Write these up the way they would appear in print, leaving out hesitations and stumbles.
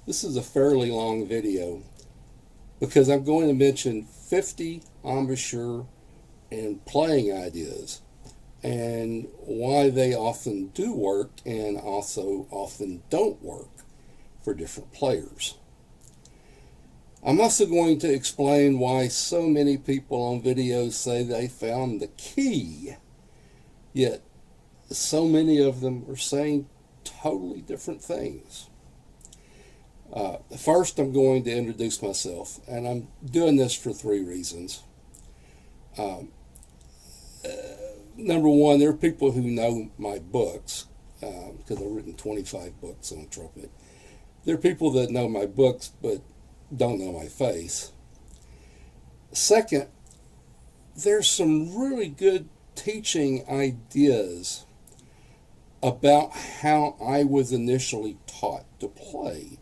This is a fairly long video because I'm going to mention 50 embouchure and playing ideas and why they often do work and also often don't work for different players. I'm also going to explain why so many people on videos say they found the key, yet so many of them are saying totally different things. First, I'm going to introduce myself, and I'm doing this for three reasons. Number one, there are people who know my books, because I've written 25 books on trumpet. There are people that know my books but don't know my face. Second, there's some really good teaching ideas about how I was initially taught to play.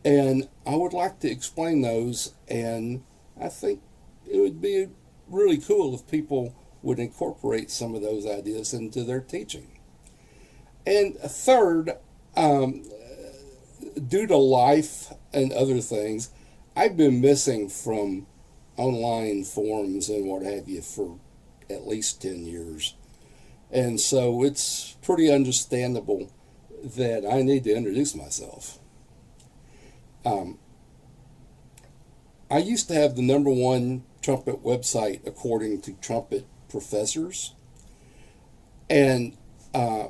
And I would like to explain those, and I think it would be really cool if people would incorporate some of those ideas into their teaching. And third, due to life and other things, I've been missing from online forums and what have you for at least 10 years. And so it's pretty understandable that I need to introduce myself. I used to have the number one trumpet website according to trumpet professors, and I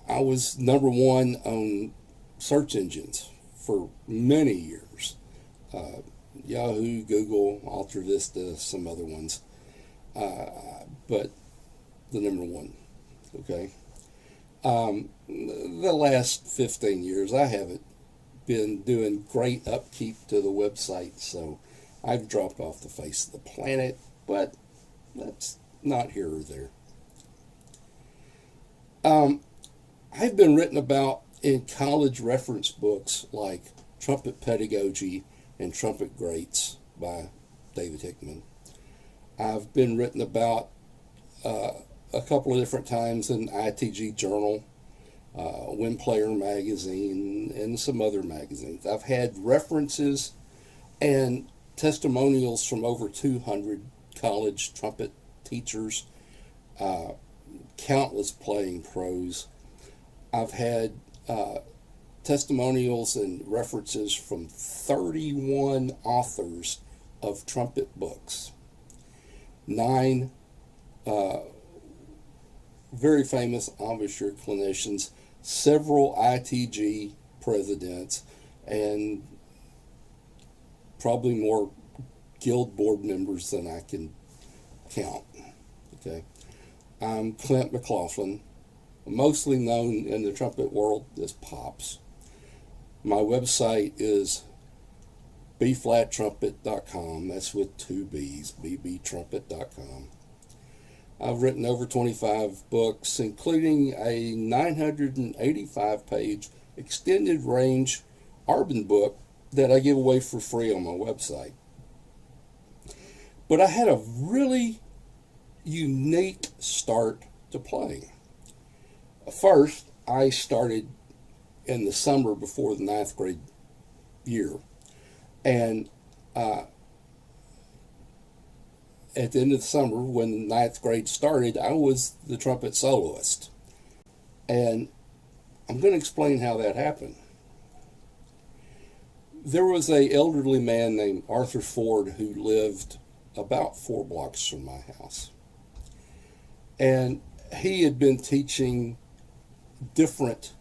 was number one on search engines for many years. Yahoo, Google, Alta Vista, some other ones, but the number one. Okay. The last 15 years, I haven't been doing great upkeep to the website, so I've dropped off the face of the planet, but that's not here or there. I've been written about in college reference books like Trumpet Pedagogy and Trumpet Greats by David Hickman. I've been written about a couple of different times in ITG Journal, Wind Player Magazine, and some other magazines. I've had references and testimonials from over 200 college trumpet teachers, countless playing pros. I've had testimonials and references from 31 authors of trumpet books, 9 very famous embouchure clinicians, several ITG presidents, and probably more guild board members than I can count. Okay, I'm Clint McLaughlin, mostly known in the trumpet world as Pops. My website is bflattrumpet.com. That's with 2 B's, bbtrumpet.com. I've written over 25 books, including a 985-page extended range Arbin book that I give away for free on my website. But I had a really unique start to playing. First, I started in the summer before the 9th grade year. And at the end of the summer, when the 9th grade started, I was the trumpet soloist. And I'm going to explain how that happened. There was an elderly man named Arthur Ford who lived about 4 blocks from my house. And he had been teaching different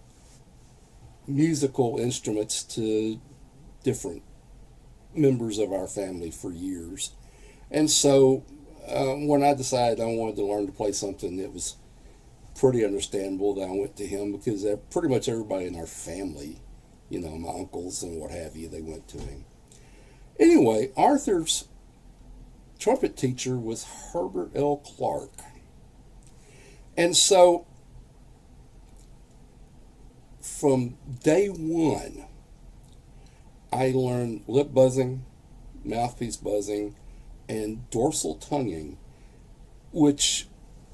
musical instruments to different members of our family for years. And so when I decided I wanted to learn to play something that was pretty understandable, that I went to him, because pretty much everybody in our family, you know, my uncles and what have you, they went to him. Anyway, Arthur's trumpet teacher was Herbert L. Clark. And so from day one, I learned lip buzzing, mouthpiece buzzing, and dorsal tonguing, which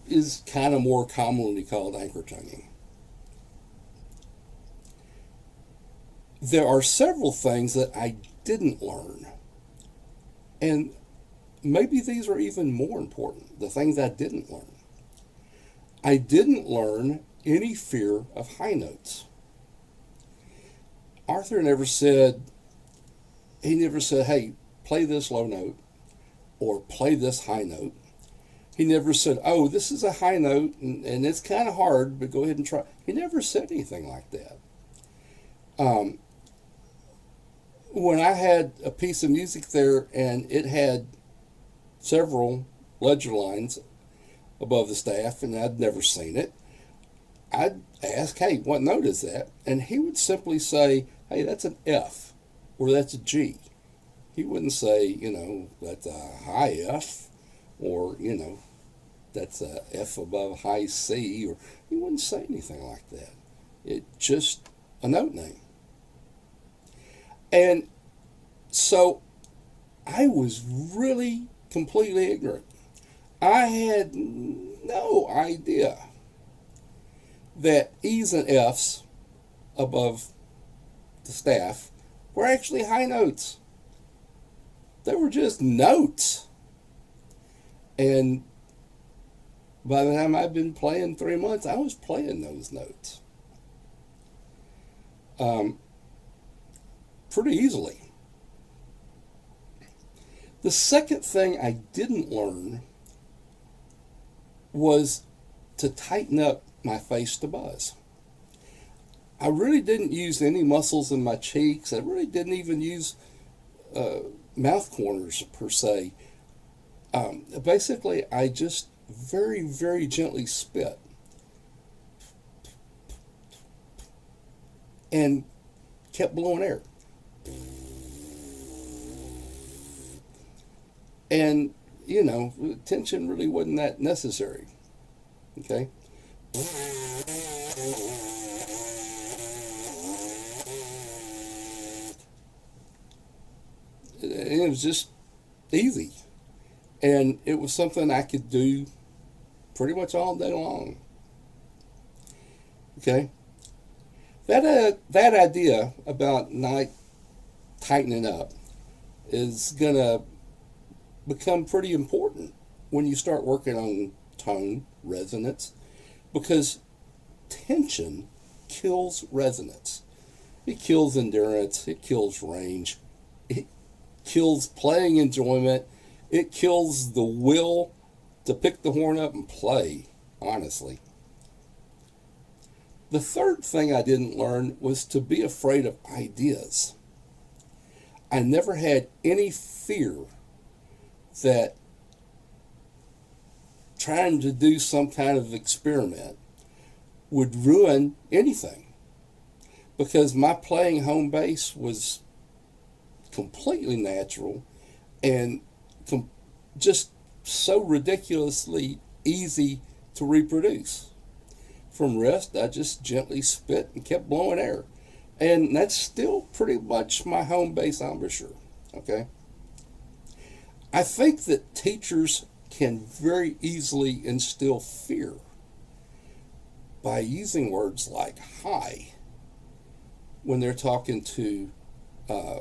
is kind of more commonly called anchor tonguing. there are several things that I didn't learn. And maybe these are even more important, the things I didn't learn. I didn't learn any fear of high notes. Arthur never said, hey, play this low note or play this high note. He never said, oh, this is a high note and it's kind of hard, but go ahead and try. He never said anything like that. When I had a piece of music there and it had several ledger lines above the staff and I'd never seen it, I'd ask, hey, what note is that? And he would simply say, hey, that's an F or that's a G. He wouldn't say, that's a high F or, that's a F above high C, or he wouldn't say anything like that. It just a note name. And so I was really completely ignorant. I had no idea that E's and F's above the staff were actually high notes. They were just notes. And by the time I'd been playing 3 months, I was playing those notes. Pretty easily. The second thing I didn't learn was to tighten up my face to buzz. I really didn't use any muscles in my cheeks. I really didn't even use mouth corners per se. Basically, I just very, very gently spit and kept blowing air. And, tension really wasn't that necessary. Okay? It was just easy. And it was something I could do pretty much all day long. Okay? That idea about not tightening up is going to become pretty important when you start working on tone, resonance, because tension kills resonance. It kills endurance. It kills range. It kills playing enjoyment. It kills the will to pick the horn up and play, honestly. The third thing I didn't learn was to be afraid of ideas. I never had any fear that trying to do some kind of experiment would ruin anything, because my playing home bass was completely natural and just so ridiculously easy to reproduce. From rest, I just gently spit and kept blowing air. And that's still pretty much my home bass embouchure. Okay? I think that teachers can very easily instill fear by using words like high when they're talking to a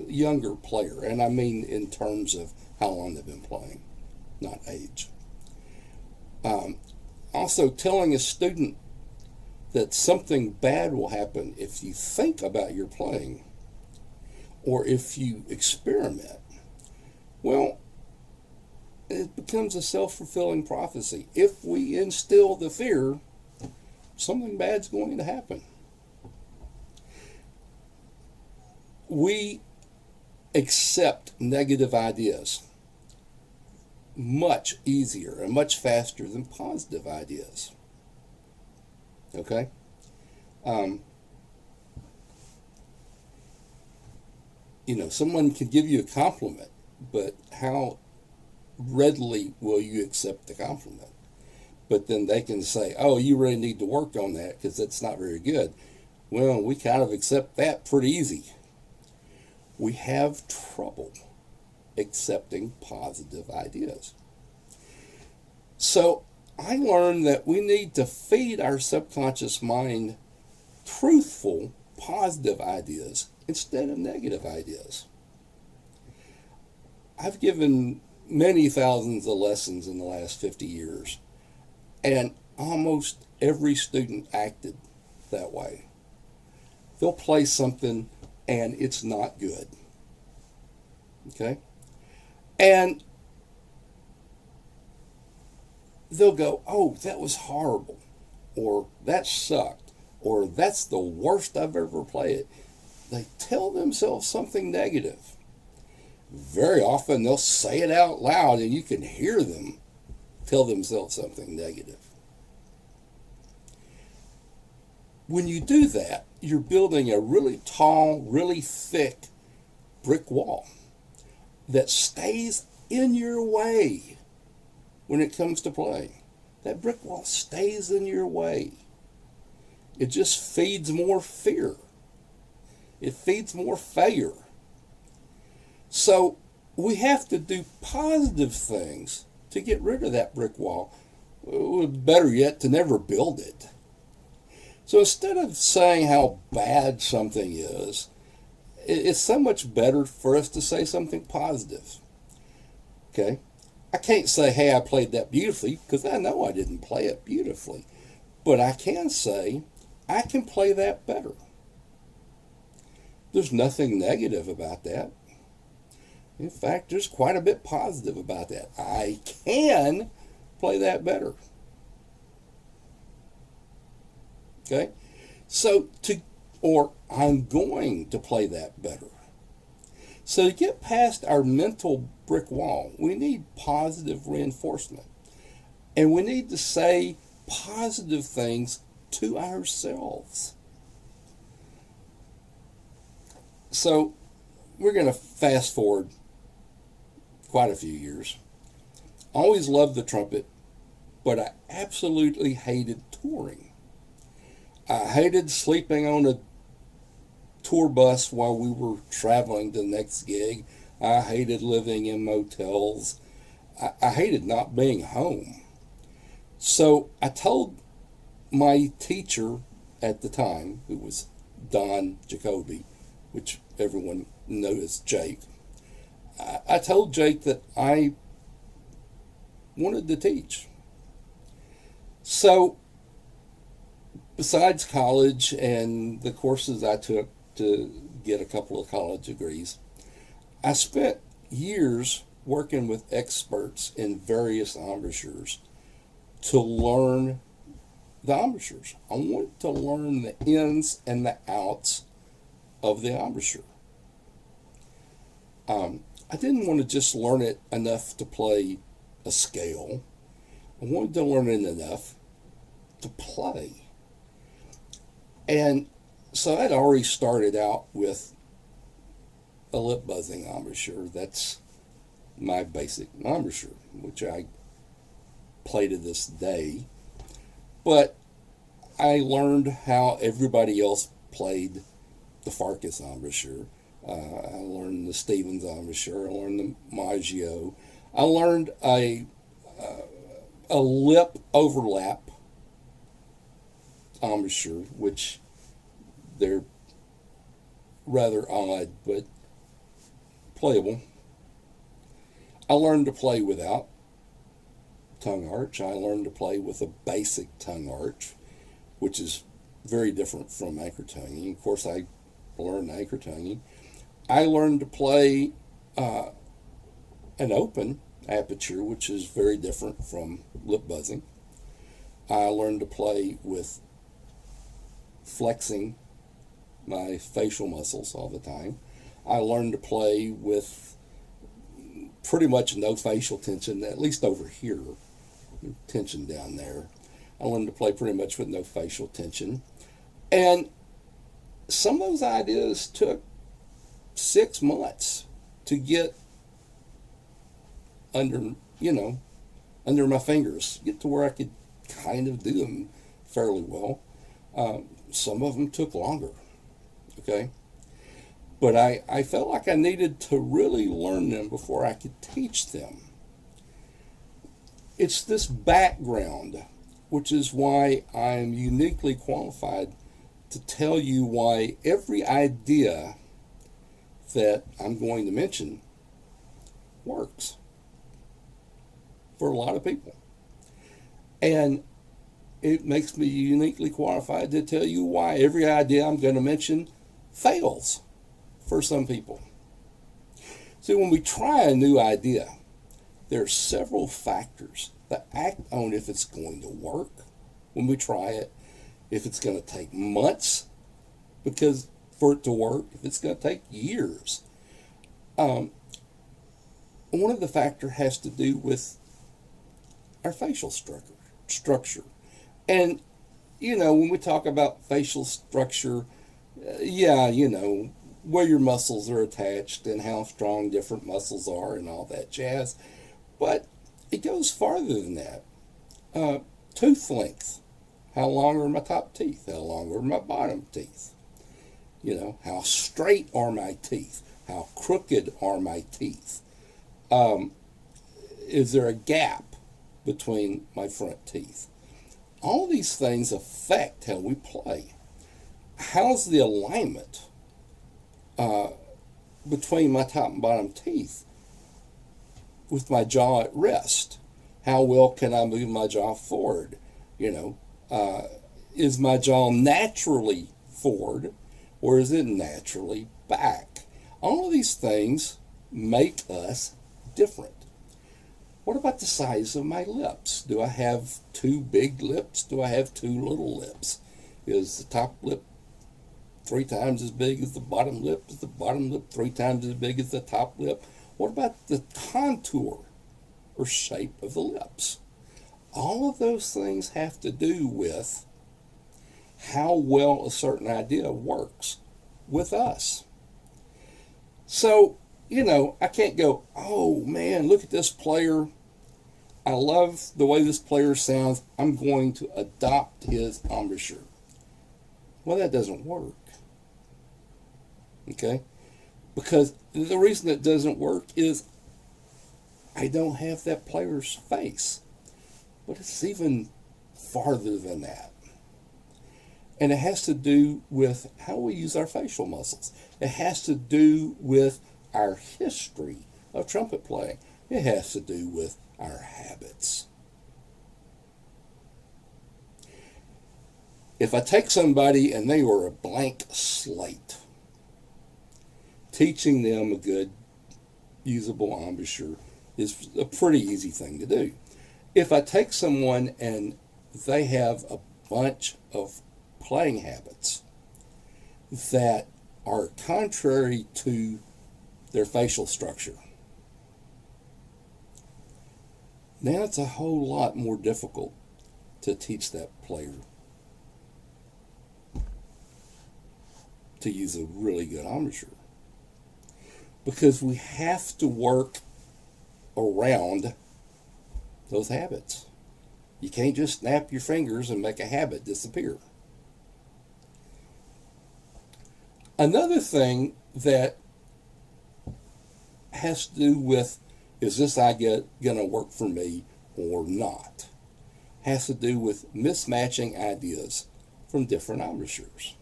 younger player. And I mean in terms of how long they've been playing, not age. Also, telling a student that something bad will happen if you think about your playing or if you experiment, well, it becomes a self-fulfilling prophecy. If we instill the fear, something bad's going to happen. We accept negative ideas much easier and much faster than positive ideas. Okay? Someone can give you a compliment, but how readily will you accept the compliment? But then they can say, oh, you really need to work on that because that's not very good. Well, we kind of accept that pretty easy. We have trouble accepting positive ideas. So I learned that we need to feed our subconscious mind truthful, positive ideas instead of negative ideas. I've given many thousands of lessons in the last 50 years, and almost every student acted that way. They'll play something and it's not good. Okay? And they'll go, oh, that was horrible, or that sucked, or that's the worst I've ever played. They tell themselves something negative. Very often they'll say it out loud and you can hear them tell themselves something negative. When you do that, you're building a really tall, really thick brick wall that stays in your way when it comes to playing. That brick wall stays in your way. It just feeds more fear. It feeds more failure. So we have to do positive things to get rid of that brick wall. Better yet, to never build it. So instead of saying how bad something is, it's so much better for us to say something positive. Okay? I can't say, hey, I played that beautifully, because I know I didn't play it beautifully. But I can say, I can play that better. There's nothing negative about that. In fact, there's quite a bit positive about that. I can play that better. Okay? So, I'm going to play that better. So to get past our mental brick wall, we need positive reinforcement. And we need to say positive things to ourselves. So we're going to fast forward quite a few years. I always loved the trumpet, but I absolutely hated touring. I hated sleeping on a tour bus while we were traveling to the next gig. I hated living in motels. I hated not being home. So I told my teacher at the time, who was Don Jacoby, which everyone knows as Jake, I told Jake that I wanted to teach. So besides college and the courses I took to get a couple of college degrees, I spent years working with experts in various embouchures to learn the embouchures. I wanted to learn the ins and the outs of the embouchure. I didn't want to just learn it enough to play a scale. I wanted to learn it enough to play. And so I'd already started out with a lip buzzing embouchure. That's my basic embouchure, which I play to this day. But I learned how everybody else played the Farkas embouchure. I learned the Stevens embouchure. I learned the Maggio. I learned a lip overlap embouchure, which they're rather odd but playable. I learned to play without tongue arch. I learned to play with a basic tongue arch, which is very different from anchor tonguing. Of course, I learned anchor tonguing. I learned to play an open aperture, which is very different from lip buzzing. I learned to play with flexing my facial muscles all the time. I learned to play with pretty much no facial tension, at least over here, tension down there. I learned to play pretty much with no facial tension. And some of those ideas took 6 months to get under my fingers, get to where I could kind of do them fairly well. Some of them took longer, okay? But I felt like I needed to really learn them before I could teach them. It's this background, which is why I'm uniquely qualified to tell you why every idea that I'm going to mention works for a lot of people. And it makes me uniquely qualified to tell you why every idea I'm going to mention fails for some people. See, when we try a new idea, there are several factors that act on if it's going to work when we try it, if it's going to take months for it to work, if it's going to take years. One of the factors has to do with our facial structure. And, when we talk about facial structure, where your muscles are attached and how strong different muscles are and all that jazz. But it goes farther than that. Tooth length. How long are my top teeth? How long are my bottom teeth? How straight are my teeth? How crooked are my teeth? Is there a gap between my front teeth? All these things affect how we play. How's the alignment between my top and bottom teeth with my jaw at rest? How well can I move my jaw forward? Is my jaw naturally forward or is it naturally back? All of these things make us different. What about the size of my lips? Do I have two big lips? Do I have two little lips? Is the top lip 3 times as big as the bottom lip? Is the bottom lip 3 times as big as the top lip? What about the contour or shape of the lips? All of those things have to do with how well a certain idea works with us. So, I can't go, oh man, look at this player. I love the way this player sounds. I'm going to adopt his embouchure. Well, that doesn't work. Okay? Because the reason it doesn't work is I don't have that player's face. But it's even farther than that. And it has to do with how we use our facial muscles. It has to do with our history of trumpet playing. It has to do with our habits. If I take somebody and they were a blank slate, teaching them a good usable embouchure is a pretty easy thing to do. If I take someone and they have a bunch of playing habits that are contrary to their facial structure, now it's a whole lot more difficult to teach that player to use a really good embouchure, because we have to work around those habits. You can't just snap your fingers and make a habit disappear. Another thing that has to do with, is this idea going to work for me or not, has to do with mismatching ideas from different embouchures.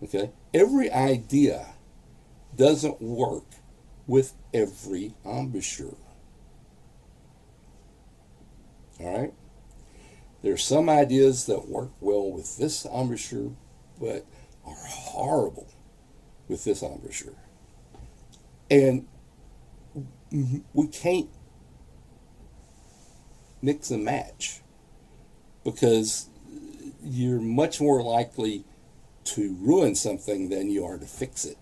Okay? Every idea doesn't work with every embouchure. All right? There's some ideas that work well with this embouchure, but are horrible with this embouchure. And we can't mix and match, because you're much more likely to ruin something than you are to fix it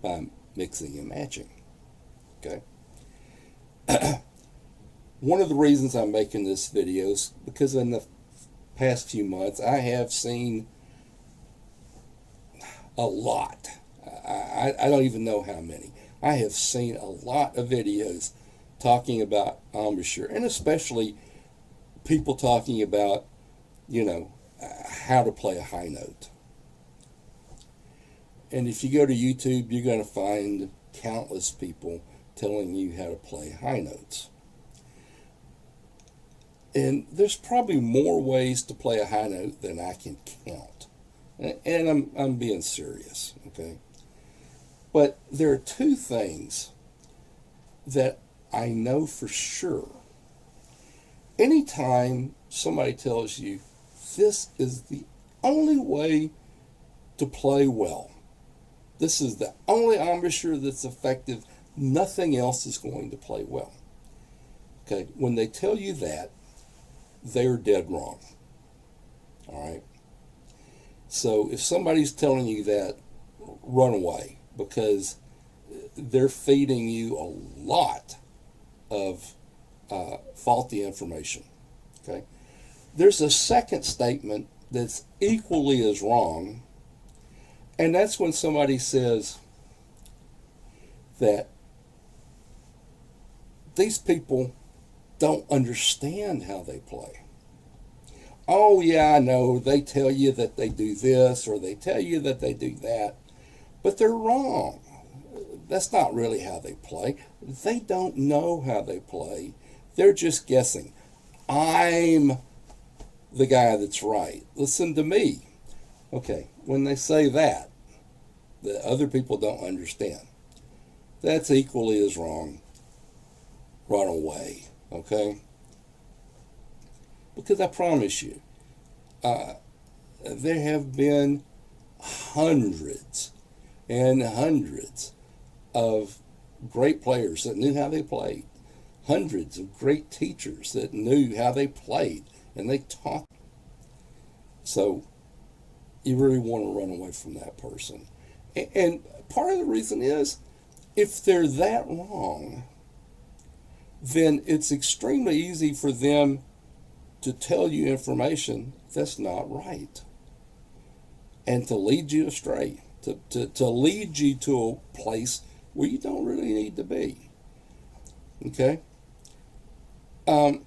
by mixing and matching. Okay? One of the reasons I'm making this video is because in the past few months I have seen a lot. I don't even know how many. I have seen a lot of videos talking about embouchure, and especially people talking about, how to play a high note. And if you go to YouTube, you're going to find countless people telling you how to play high notes. And there's probably more ways to play a high note than I can count. And I'm being serious, okay? But there are two things that I know for sure. Anytime somebody tells you this is the only way to play well, this is the only embouchure that's effective, nothing else is going to play well. Okay, when they tell you that, they're dead wrong. All right? So if somebody's telling you that, run away, because they're feeding you a lot of faulty information. Okay? There's a second statement that's equally as wrong, and that's when somebody says that these people don't understand how they play. Oh, yeah, I know. They tell you that they do this or they tell you that they do that, but they're wrong. That's not really how they play. They don't know how they play. They're just guessing. I'm the guy that's right. Listen to me. Okay, when they say that other people don't understand, that's equally as wrong. Run away, okay? Because I promise you, there have been hundreds and hundreds of great players that knew how they played, hundreds of great teachers that knew how they played, and they taught. So you really want to run away from that person. And part of the reason is, if they're that wrong, then it's extremely easy for them to tell you information that's not right and to lead you astray, to lead you to a place where you don't really need to be. Okay? When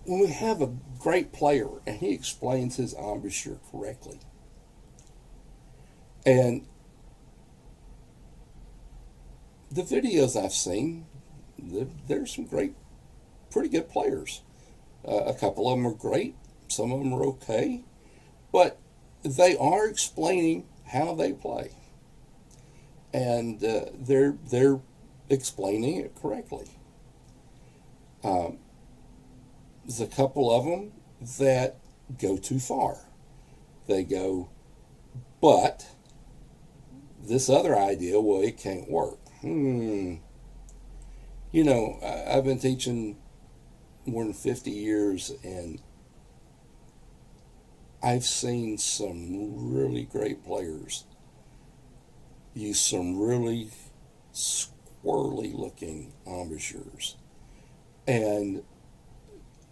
we have a great player and he explains his embouchure correctly, and the videos I've seen, there's some pretty good players. A couple of them are great. Some of them are okay. But they are explaining how they play. And they're explaining it correctly. There's a couple of them that go too far. They go, but this other idea, well, it can't work. You know, I've been teaching more than 50 years, and I've seen some really great players use some really squirrely looking embouchures and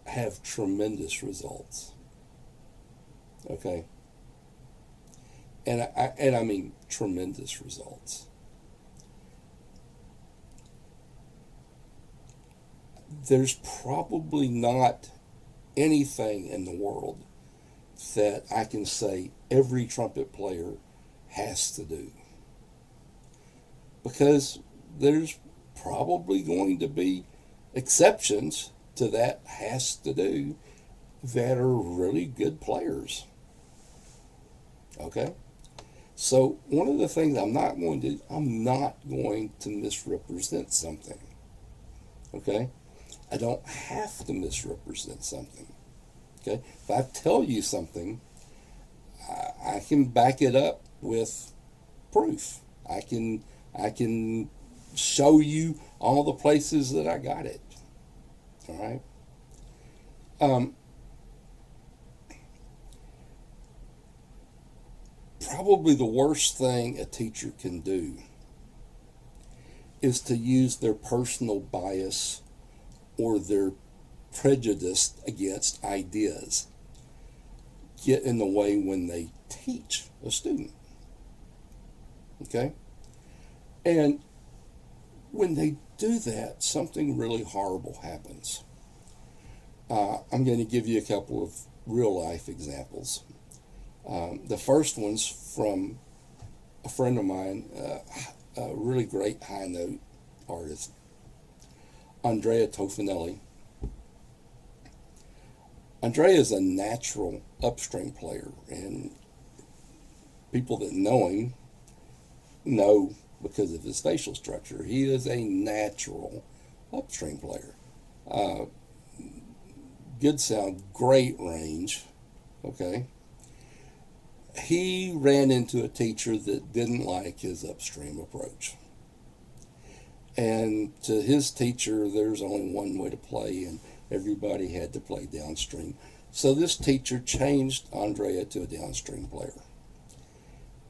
have tremendous results. Okay? And I mean tremendous results. There's probably not anything in the world that I can say every trumpet player has to do. Because there's probably going to be exceptions to that has to do that are really good players. Okay? So one of the things I'm not going to misrepresent something. Okay? I don't have to misrepresent something. Okay? If I tell you something, I can back it up with proof. I can show you all the places that I got it. All right? Probably the worst thing a teacher can do is to use their personal bias or their prejudice against ideas get in the way when they teach a student. Okay? And when they do that, something really horrible happens. I'm going to give you a couple of real life examples. The first one's from a friend of mine, a really great high note artist, Andrea Tofinelli. Andrea is a natural upstring player, and people that know him know because of his facial structure. He is a natural upstring player. Uh, Good sound, great range. Okay. He ran into a teacher that didn't like his upstream approach. And to his teacher, there's only one way to play, and everybody had to play downstream. So this teacher changed Andrea to a downstream player.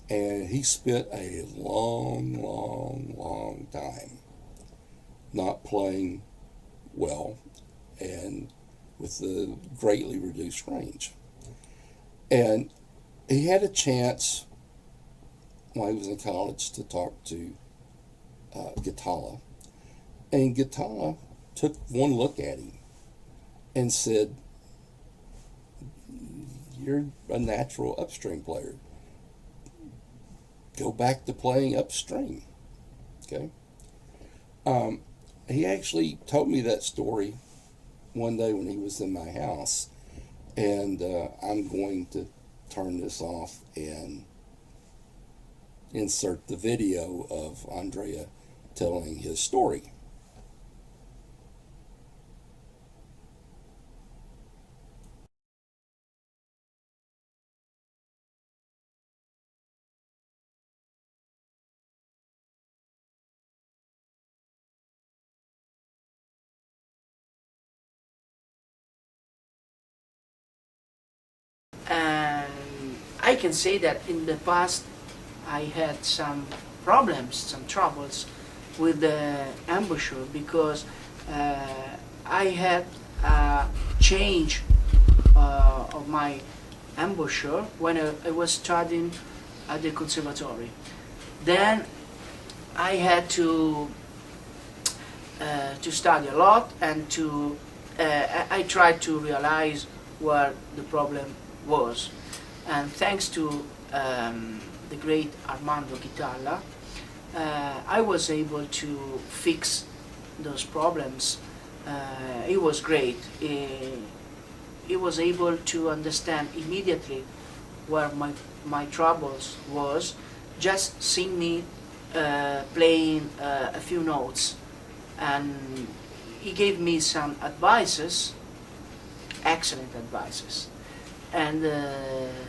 And he spent a long time not playing well and with the greatly reduced range. And he had a chance while he was in college to talk to Gatala. And Gatala took one look at him and said, "You're a natural upstream player. Go back to playing upstream." Okay. He actually told me that story one day when he was in my house, and I'm going to turn this off and insert the video of Andrea telling his story. And I can say that in the past I had some problems, some troubles with the embouchure because I had a change of my embouchure when I was studying at the conservatory. Then I had to study a lot, and I tried to realize where the problem was. And thanks to the great Armando Guitalla, I was able to fix those problems. He was great. He was able to understand immediately where my troubles was, just seeing me playing a few notes. And he gave me some advices, excellent advices. And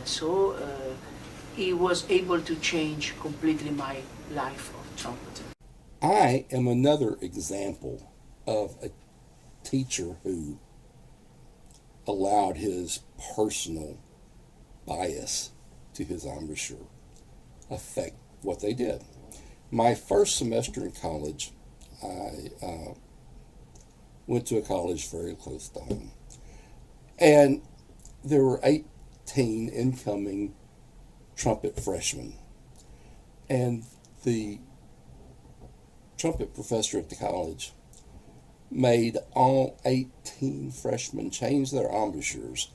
so he was able to change completely my life of trumpeting. I am another example of a teacher who allowed his personal bias to his embouchure affect what they did. My first semester in college, I went to a college very close to home. And there were 18 incoming trumpet freshmen. And the trumpet professor at the college made all 18 freshmen change their embouchures,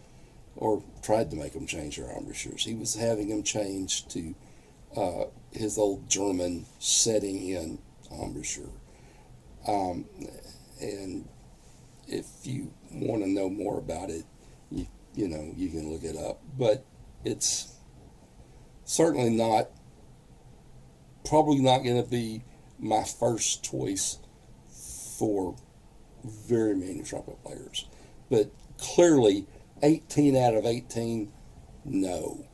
or tried to make them change their embouchures. He was having them change to his old German setting in embouchure. And if you want to know more about it, you know, you can look it up. But it's certainly probably not going to be my first choice for very many trumpet players. But clearly, 18 out of 18, no.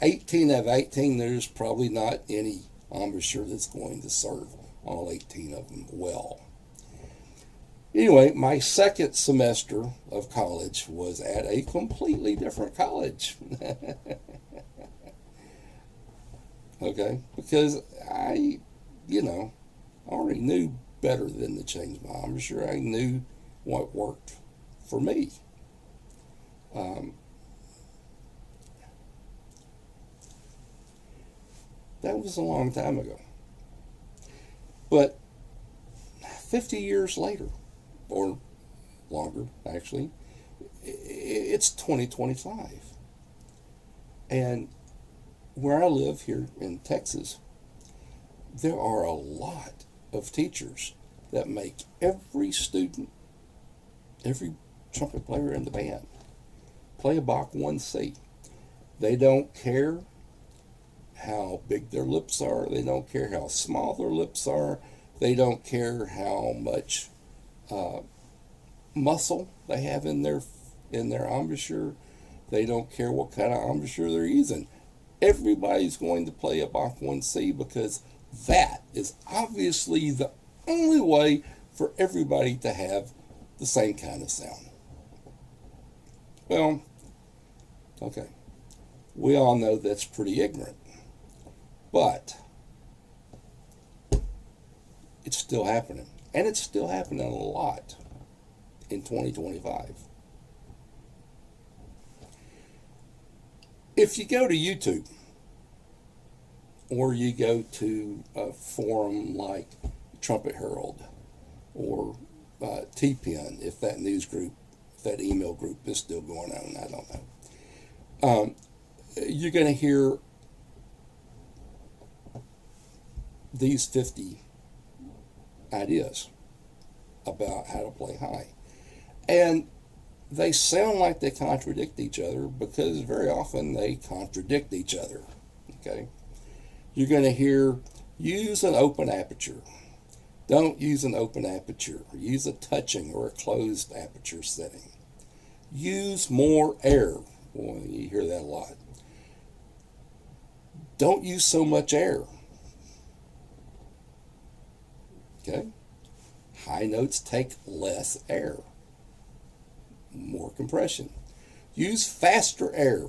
18 out of 18, there's probably not any embouchure that's going to serve all 18 of them well. Anyway, my second semester of college was at a completely different college. Okay? Because I already knew better than to change my embouchure. I knew what worked for me. That was a long time ago. But 50 years later, or longer actually, it's 2025. And where I live here in Texas, there are a lot of teachers that make every student, every trumpet player in the band. play a Bach 1C. They don't care how big their lips are. They don't care how small their lips are. They don't care how much muscle they have in their embouchure. They don't care what kind of embouchure they're using. Everybody's going to play a Bach 1C because that is obviously the only way for everybody to have the same kind of sound. Well, okay. We all know that's pretty ignorant. But it's still happening. And it's still happening a lot in 2025. If you go to YouTube, or you go to a forum like Trumpet Herald, or T-Pen, if that news group, if that email group is still going on, I don't know. You're going to hear these 50 ideas about how to play high. And they sound like they contradict each other because very often they contradict each other. Okay? You're going to hear, use an open aperture. Don't use an open aperture. Use a touching or a closed aperture setting. Use more air. Well, you hear that a lot. Don't use so much air. Okay? High notes take less air. More compression. Use faster air.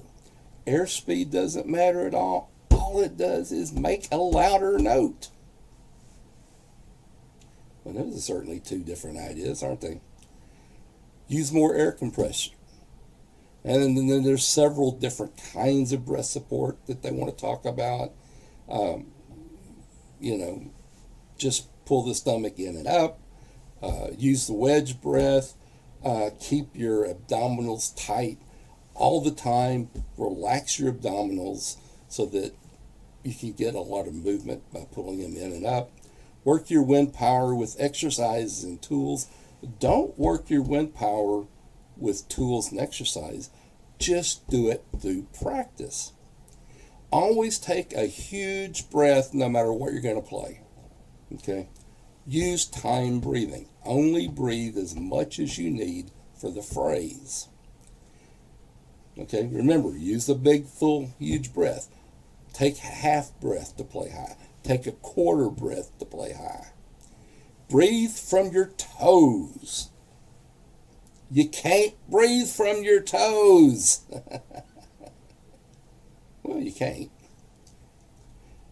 Airspeed doesn't matter at all. All it does is make a louder note. Well, those are certainly two different ideas, aren't they? Use more air compression. And then there's several different kinds of breath support that they want to talk about. Just pull the stomach in and up. Use the wedge breath. Keep your abdominals tight all the time. Relax your abdominals so that you can get a lot of movement by pulling them in and up. Work your wind power with exercises and tools. Don't work your wind power with tools and exercise. Just do it through practice. Always take a huge breath no matter what you're going to play. Okay? Use time breathing. Only breathe as much as you need for the phrase. Okay? Remember, use the big, full, huge breath. Take half breath to play high. Take a quarter breath to play high. Breathe from your toes. You can't breathe from your toes. Well, you can't.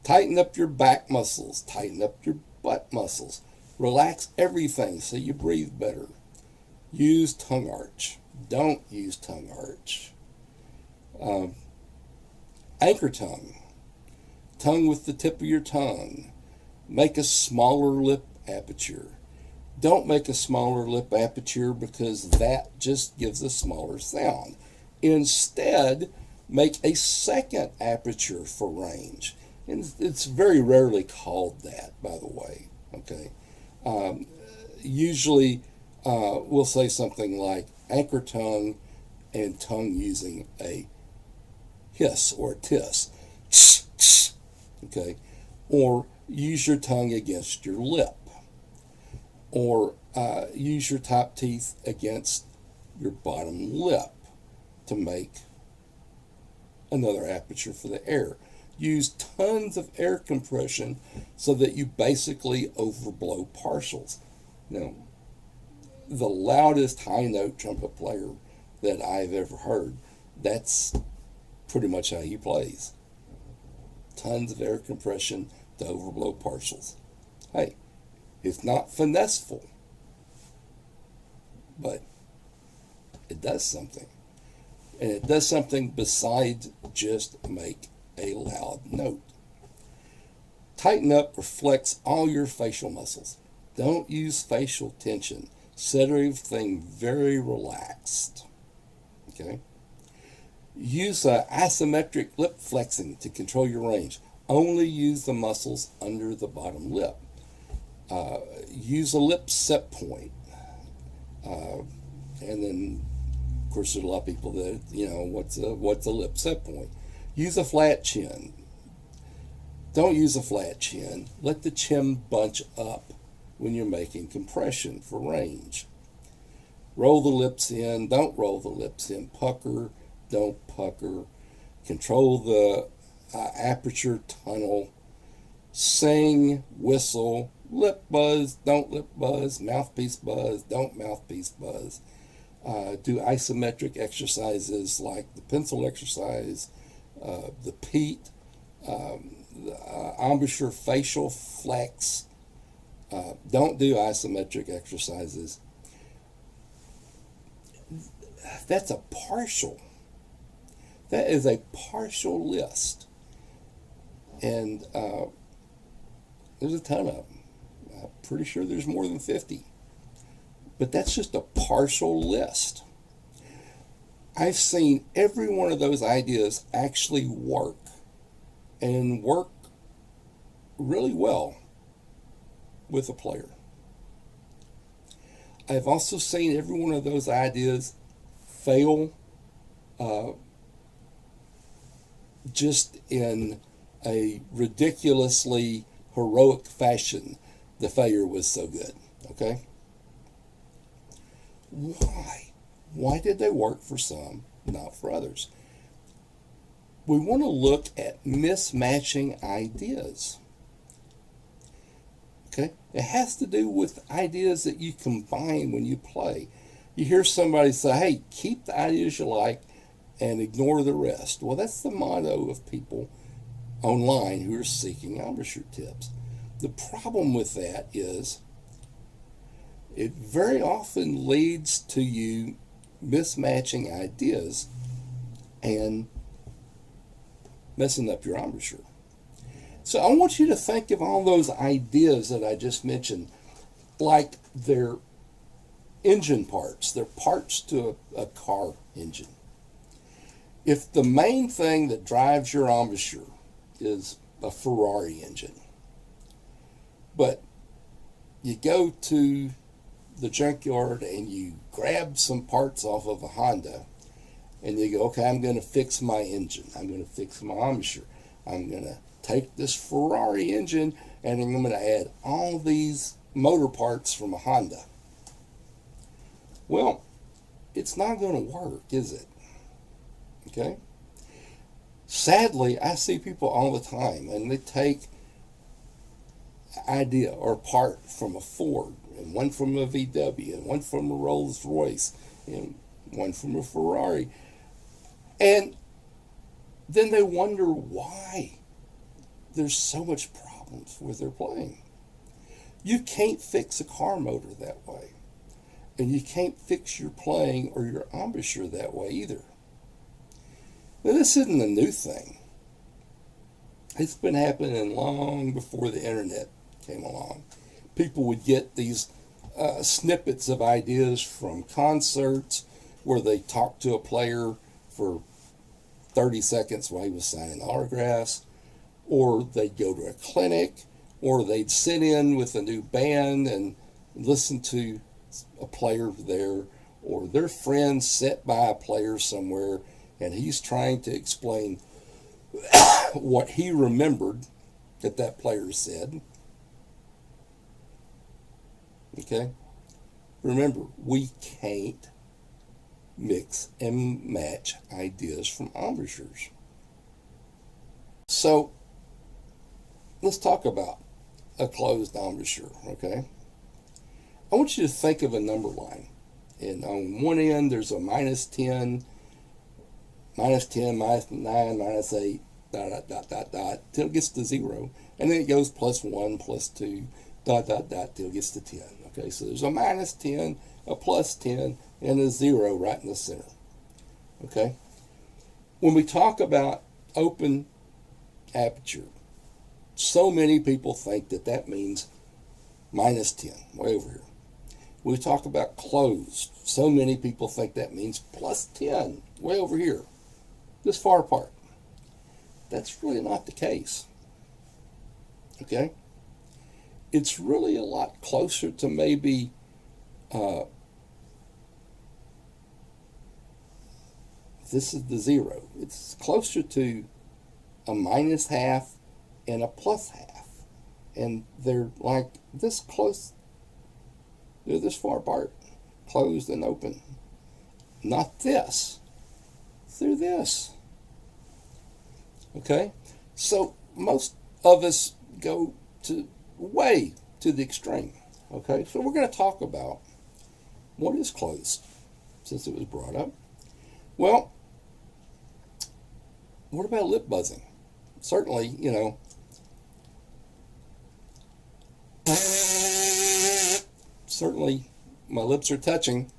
Tighten up your back muscles. Tighten up your butt muscles. Relax everything so you breathe better. Use tongue arch. Don't use tongue arch. Anchor tongue. Tongue with the tip of your tongue. Make a smaller lip aperture. Don't make a smaller lip aperture because that just gives a smaller sound. Instead, make a second aperture for range. And it's very rarely called that, by the way. Okay. Usually, we'll say something like anchor tongue and tongue using a hiss or a tiss. Okay. Or use your tongue against your lip. Or use your top teeth against your bottom lip to make another aperture for the air. Use tons of air compression so that you basically overblow partials. Now, the loudest high note trumpet player that I've ever heard, that's pretty much how he plays. Tons of air compression to overblow partials. Hey, it's not finesseful, but it does something. And it does something besides just make a loud note. Tighten up reflects all your facial muscles. Don't use facial tension. Set everything very relaxed. Okay? Use asymmetric lip flexing to control your range. Only use the muscles under the bottom lip. Use a lip set point. And then course, there's a lot of people that, what's a lip set point? Use a flat chin. Don't use a flat chin. Let the chin bunch up when you're making compression for range. Roll the lips in. Don't roll the lips in. Pucker. Don't pucker. Control the aperture tunnel. Sing, whistle, lip buzz, don't lip buzz, mouthpiece buzz, don't mouthpiece buzz. Do isometric exercises like the pencil exercise, the Pete, the embouchure facial flex. Don't do isometric exercises. That's a partial. That is a partial list. And there's a ton of them. I'm pretty sure there's more than 50. But that's just a partial list. I've seen every one of those ideas actually work, and work really well with a player. I've also seen every one of those ideas fail just in a ridiculously heroic fashion. The failure was so good. Okay? Why? Why did they work for some, not for others? We want to look at mismatching ideas. Okay? It has to do with ideas that you combine when you play. You hear somebody say, hey, keep the ideas you like and ignore the rest. Well, that's the motto of people online who are seeking embouchure tips. The problem with that is it very often leads to you mismatching ideas and messing up your embouchure. So I want you to think of all those ideas that I just mentioned like they're engine parts. They're parts to a car engine. If the main thing that drives your embouchure is a Ferrari engine, but you go to the junkyard and you grab some parts off of a Honda and you go, okay, I'm going to fix my engine. I'm going to fix my embouchure. I'm going to take this Ferrari engine and I'm going to add all these motor parts from a Honda. Well, it's not going to work, is it? Okay? Sadly, I see people all the time, and they take idea or part from a Ford, and one from a VW, and one from a Rolls Royce, and one from a Ferrari. And then they wonder why there's so much problems with their playing. You can't fix a car motor that way. And you can't fix your playing or your embouchure that way either. Now, this isn't a new thing. It's been happening long before the internet came along. People would get these snippets of ideas from concerts where they talked to a player for 30 seconds while he was signing autographs, or they'd go to a clinic, or they'd sit in with a new band and listen to a player there, or their friend sat by a player somewhere and he's trying to explain what he remembered that that player said. Okay? Remember, we can't mix and match ideas from embouchures. So, let's talk about a closed embouchure, okay? I want you to think of a number line. And on one end, there's a minus 10, minus 9, minus 8, till it gets to 0. And then it goes plus 1, plus 2, till it gets to 10. Okay, so there's a minus 10, a plus 10, and a 0 right in the center. Okay? When we talk about open aperture, so many people think that that means minus 10, way over here. We talk about closed. So many people think that means plus 10, way over here, this far apart. That's really not the case. Okay? It's really a lot closer to maybe This is the zero. It's closer to a minus half and a plus half. And they're like this close. They're this far apart, closed and open. Not this. They're this. Okay? So most of us go way to the extreme. Okay? So we're going to talk about what is closed, since it was brought up. Well, what about lip buzzing? Certainly, certainly my lips are touching.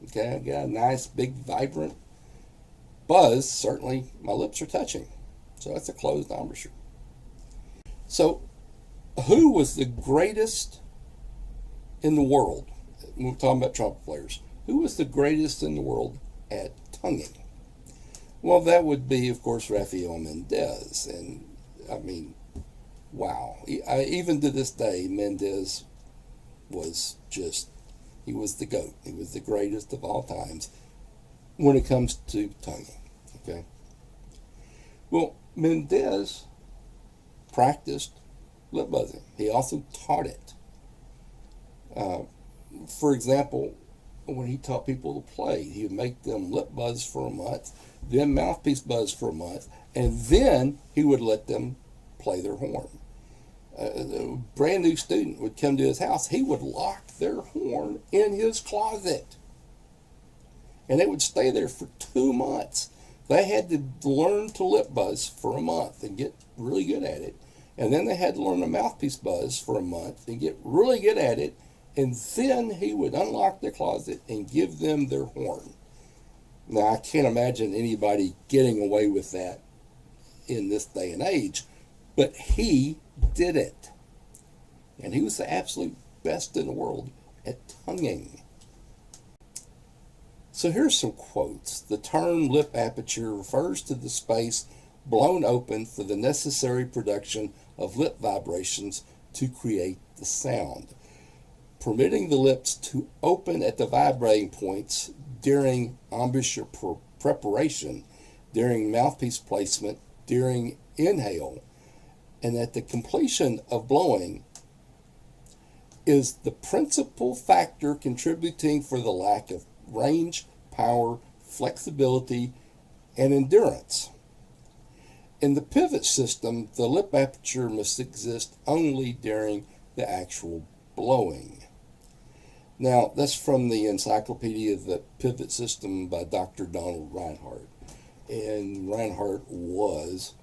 Okay, I got a nice, big, vibrant buzz. Certainly my lips are touching. So that's a closed embouchure. So who was the greatest in the world? We're talking about trumpet players. Who was the greatest in the world at tonguing? Well, that would be, of course, Rafael Mendez. And, I mean, wow. Even to this day, Mendez was just, he was the GOAT. He was the greatest of all times when it comes to tonguing. Okay? Well, Mendez practiced lip buzzing. He also taught it. For example, when he taught people to play, he would make them lip buzz for a month, then mouthpiece buzz for a month, and then he would let them play their horn. A brand new student would come to his house, he would lock their horn in his closet. And it would stay there for 2 months. They had to learn to lip buzz for a month and get really good at it. And then they had to learn a mouthpiece buzz for a month and get really good at it. And then he would unlock their closet and give them their horn. Now, I can't imagine anybody getting away with that in this day and age, but he did it. And he was the absolute best in the world at tonguing. So here's some quotes. The term lip aperture refers to the space blown open for the necessary production of lip vibrations to create the sound, permitting the lips to open at the vibrating points during embouchure preparation, during mouthpiece placement, during inhale, and at the completion of blowing is the principal factor contributing for the lack of range, power, flexibility, and endurance. In the pivot system, the lip aperture must exist only during the actual blowing. Now, that's from the Encyclopedia of the Pivot System by Dr. Donald Reinhardt. And Reinhardt was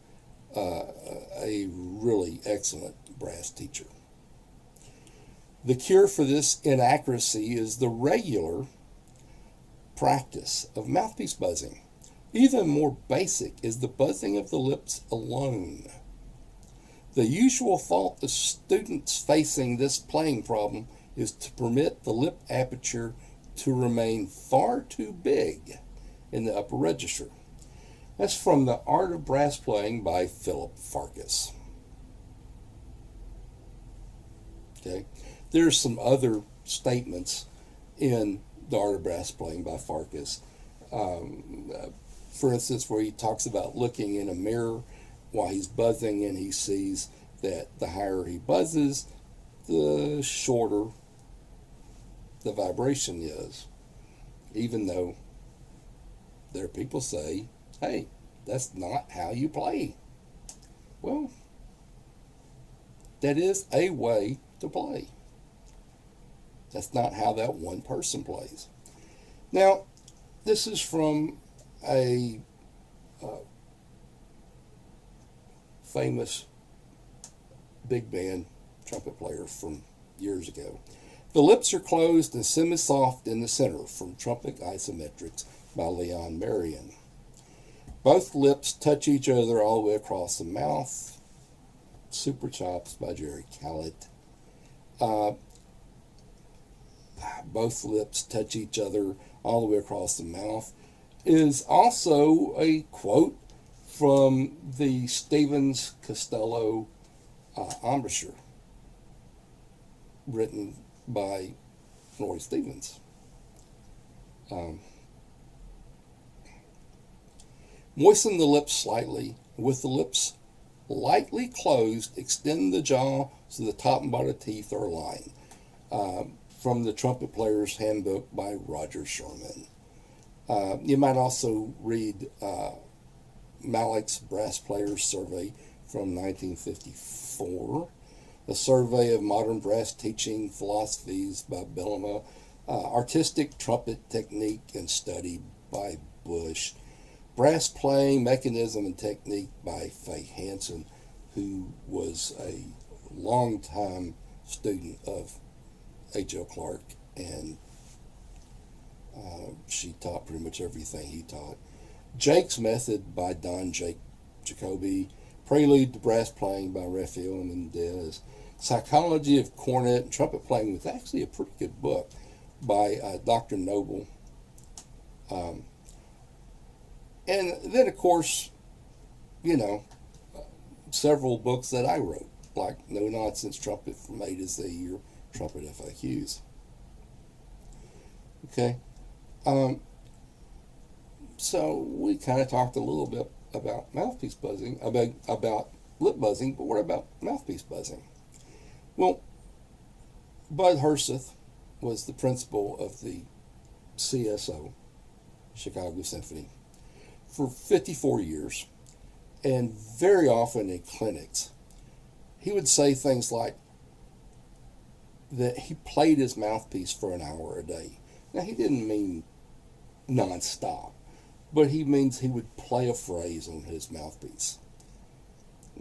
a really excellent brass teacher. The cure for this inaccuracy is the regular practice of mouthpiece buzzing. Even more basic is the buzzing of the lips alone. The usual fault of students facing this playing problem is to permit the lip aperture to remain far too big in the upper register. That's from The Art of Brass Playing by Philip Farkas. Okay, there's some other statements in The Art of Brass Playing by Farkas. For instance, where he talks about looking in a mirror while he's buzzing, and he sees that the higher he buzzes, the shorter the vibration is. Even though there are people say, hey, that's not how you play. Well, that is a way to play. That's not how that one person plays. Now, this is from a famous big band trumpet player from years ago. The lips are closed and semi-soft in the center, from Trumpet Isometrics by Leon Marion. Both lips touch each other all the way across the mouth. Super Chops by Jerry Callett. Both lips touch each other all the way across the mouth is also a quote from the Stevens Costello embouchure, written by Roy Stevens. Moisten the lips slightly. With the lips lightly closed, extend the jaw so the top and bottom teeth are aligned. From the Trumpet Player's Handbook by Roger Sherman. You might also read Malik's Brass Players Survey from 1954, A Survey of Modern Brass Teaching Philosophies by Bellama, Artistic Trumpet Technique and Study by Bush, Brass Playing Mechanism and Technique by Faye Hansen, who was a longtime student of H.L. Clark, and she taught pretty much everything he taught. Jake's Method by Don Jacoby, Prelude to Brass Playing by Rafael Mendez, Psychology of Cornet and Trumpet Playing was actually a pretty good book by Dr. Noble. And then, of course, several books that I wrote, like No Nonsense Trumpet from A to Z or Trumpet FAQs. Okay. So we kind of talked a little bit about mouthpiece buzzing, about lip buzzing, but what about mouthpiece buzzing? Well, Bud Herseth was the principal of the CSO, Chicago Symphony, for 54 years, and very often in clinics, he would say things like that he played his mouthpiece for an hour a day. Now, he didn't mean nonstop, but he means he would play a phrase on his mouthpiece.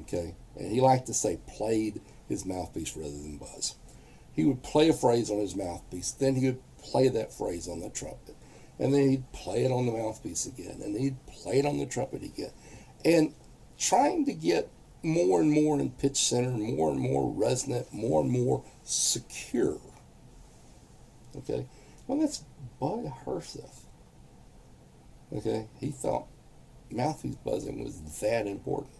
Okay? And he liked to say played his mouthpiece rather than buzz. He would play a phrase on his mouthpiece, then he would play that phrase on the trumpet. And then he'd play it on the mouthpiece again, and he'd play it on the trumpet again. And trying to get more and more in pitch center, more and more resonant, more and more secure. Okay? Well, that's Bud Herseth. Okay? He thought mouthpiece buzzing was that important.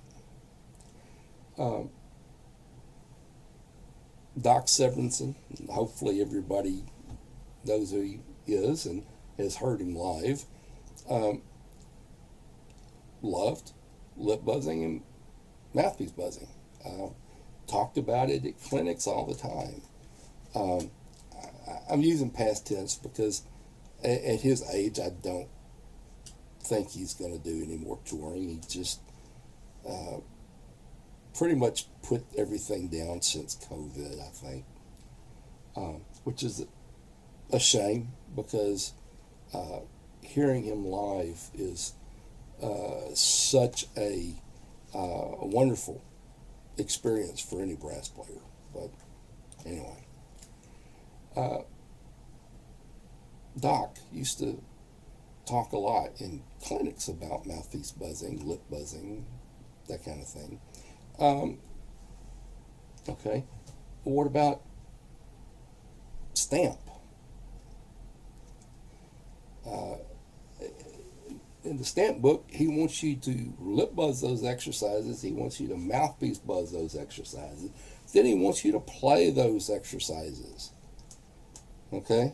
Doc Severinsen, hopefully everybody knows who he is and has heard him live, loved lip buzzing and mouthpiece buzzing. Talked about it at clinics all the time. I'm using past tense because at his age, I don't think he's going to do any more touring. He just pretty much put everything down since COVID, I think, which is a shame because hearing him live is such a wonderful experience for any brass player. But anyway, Doc used to talk a lot in clinics about mouthpiece buzzing, lip buzzing, that kind of thing. Okay, what about stamp? In the stamp book, he wants you to lip buzz those exercises. He wants you to mouthpiece buzz those exercises. Then he wants you to play those exercises. Okay?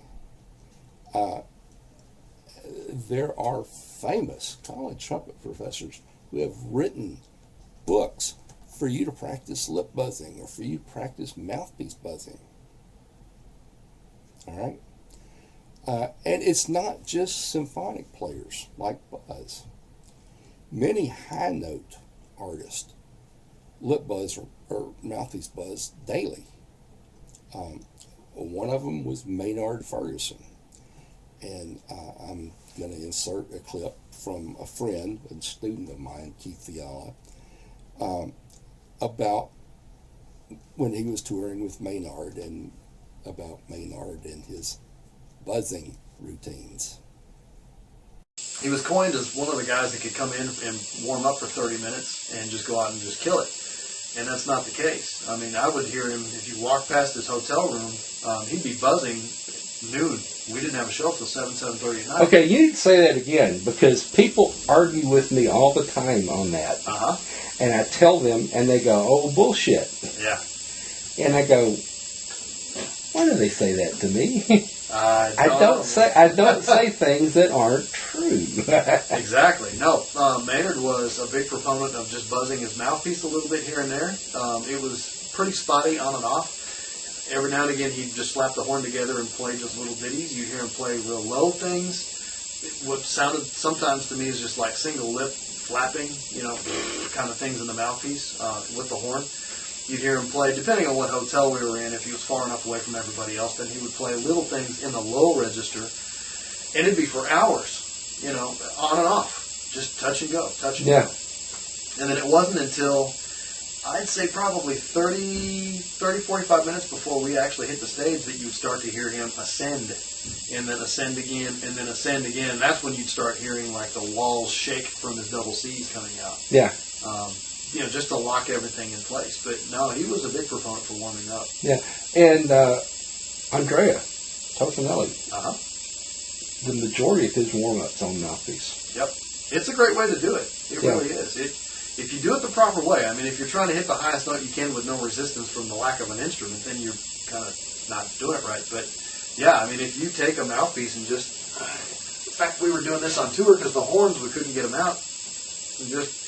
There are famous college trumpet professors who have written books for you to practice lip buzzing or for you to practice mouthpiece buzzing. All right? And it's not just symphonic players like Buzz. Many high note artists lip buzz or mouthpiece buzz daily. One of them was Maynard Ferguson. And I'm going to insert a clip from a friend, a student of mine, Keith Fiala, about when he was touring with Maynard and about Maynard and his buzzing routines. He was coined as one of the guys that could come in and warm up for 30 minutes and just go out and just kill it. And that's not the case. I mean, I would hear him, if you walk past his hotel room, he'd be buzzing noon. We didn't have a show till 7:30 at night. Okay, you need to say that again, because people argue with me all the time on that. Uh-huh. And I tell them, and they go, oh, bullshit. Yeah. And I go, why do they say that to me? I I don't say things that aren't true. true. Exactly. No, Maynard was a big proponent of just buzzing his mouthpiece a little bit here and there. It was pretty spotty on and off. Every now and again, he'd just slap the horn together and play just little ditties. You'd hear him play real low things. What sounded sometimes to me is just like single lip flapping, kind of things in the mouthpiece with the horn. You'd hear him play, depending on what hotel we were in, if he was far enough away from everybody else, then he would play little things in the low register, and it'd be for hours, on and off, just touch and go, touch and go. And then it wasn't until, I'd say probably 45 minutes before we actually hit the stage that you'd start to hear him ascend, and then ascend again, and then ascend again. And that's when you'd start hearing like the walls shake from his double C's coming out. Yeah. Just to lock everything in place. But no, he was a big proponent for warming up. Yeah. And Andrea Tofinelli, the majority of his warm-ups on mouthpiece. Yep. It's a great way to do it. It really is. If you do it the proper way, I mean, if you're trying to hit the highest note you can with no resistance from the lack of an instrument, then you're kind of not doing it right. But, yeah, I mean, if you take a mouthpiece and just... in fact, we were doing this on tour because the horns, we couldn't get them out. And just...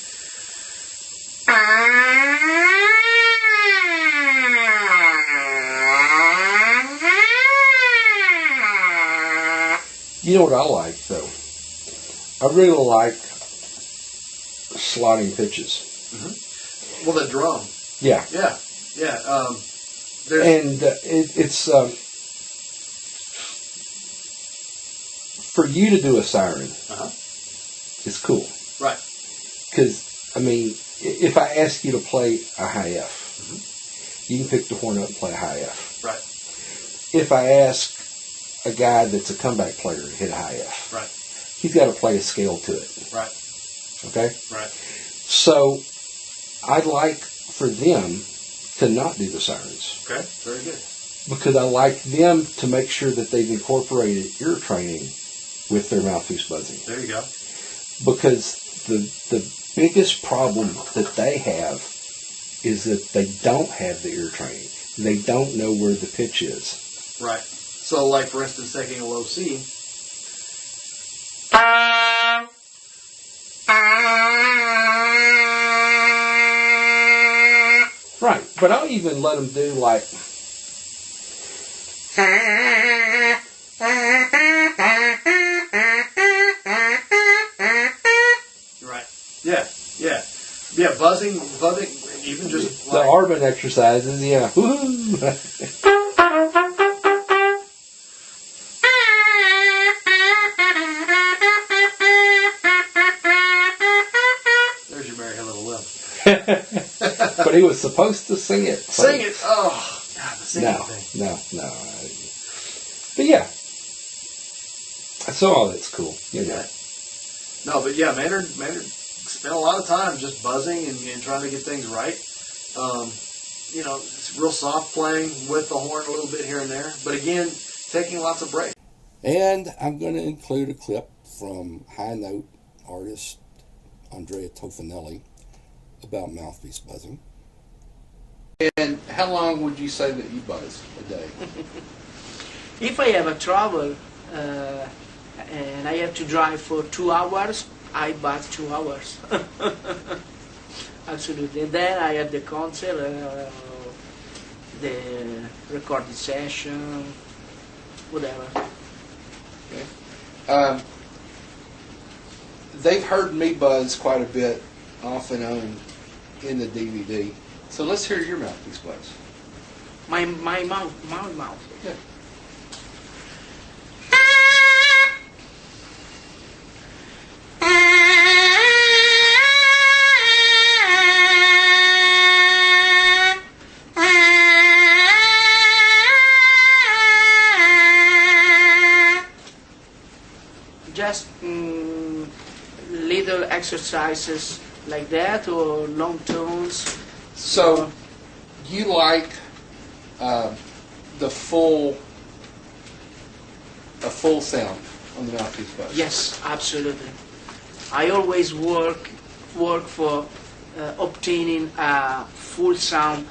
You know what I like, though? I really like slotting pitches. Mm-hmm. Well, the drum. Yeah. Yeah. Yeah. It's for you to do a siren. It's cool. Right. Because, I mean, if I ask you to play a high F, you can pick the horn up and play a high F. Right. If I ask a guy that's a comeback player to hit a high F, right, he's got to play a scale to it. Right. Okay? Right. So, I'd like for them to not do the sirens. Okay, very good. Because I like them to make sure that they've incorporated ear training with their mouthpiece buzzing. There you go. Because the biggest problem that they have is that they don't have the ear training. They don't know where the pitch is. Right. So, like, for instance, taking a low C. Right. But I'll even let them do, like... Right. Yeah. Yeah. Yeah, buzzing, even just the Arban exercises, yeah. Woo-hoo. There's your Merry Little Limb. But he was supposed to sing it. Sing it! Oh, God, the singing thing. No. But yeah. So all that's cool. Yeah. No, but yeah, Maynard spent a lot of time just buzzing and trying to get things right. It's real soft playing with the horn a little bit here and there. But again, taking lots of breaks. And I'm going to include a clip from high note artist Andrea Tofinelli about mouthpiece buzzing. And how long would you say that you buzz a day? If I have a travel and I have to drive for 2 hours, I buzz 2 hours. Absolutely. And then I have the concert, the recording session, whatever. Okay. They've heard me buzz quite a bit off and on in the DVD. So let's hear your mouthpiece buzz. My mouth. Yeah. Just little exercises like that, or long tones. So you like a full sound on the mouthpiece buzz? Yes, absolutely. I always work for obtaining a full sound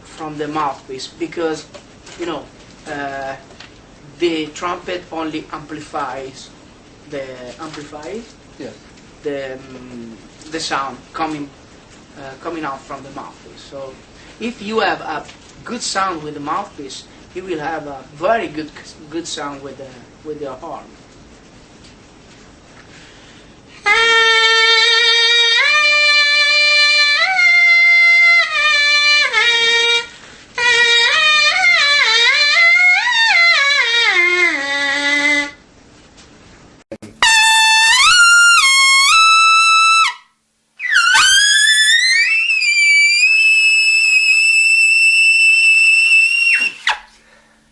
from the mouthpiece, because the trumpet only amplifies the amplifier, Yes. the sound coming out from the mouthpiece. So if you have a good sound with the mouthpiece, you will have a very good sound with the horn.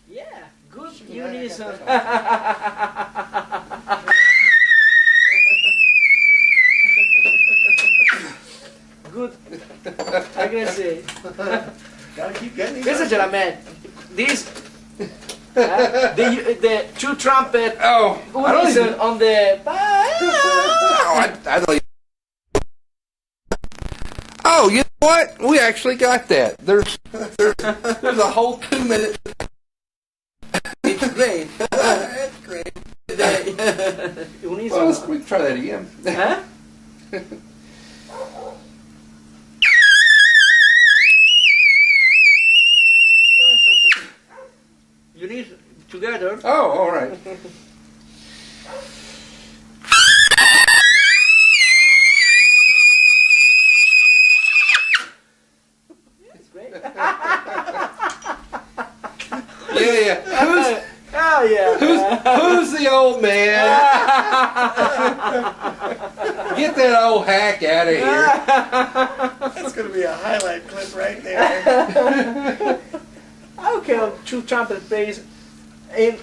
Yeah, good unison. Good. I can say. Gotta keep getting Questa ce la metto. This. The two trumpet Oh, I don't unison even. on the. Oh, I don't even. Oh, you know what? We actually got that. There's a whole 2 minutes. It's great. That's great. The Well, unisono. we can try that again. Huh? You need together. Oh, all right. It's great. Yeah. Oh yeah. Who's the old man? Get that old hack out of here. That's gonna be a highlight clip right there. Okay, two trumpet players. How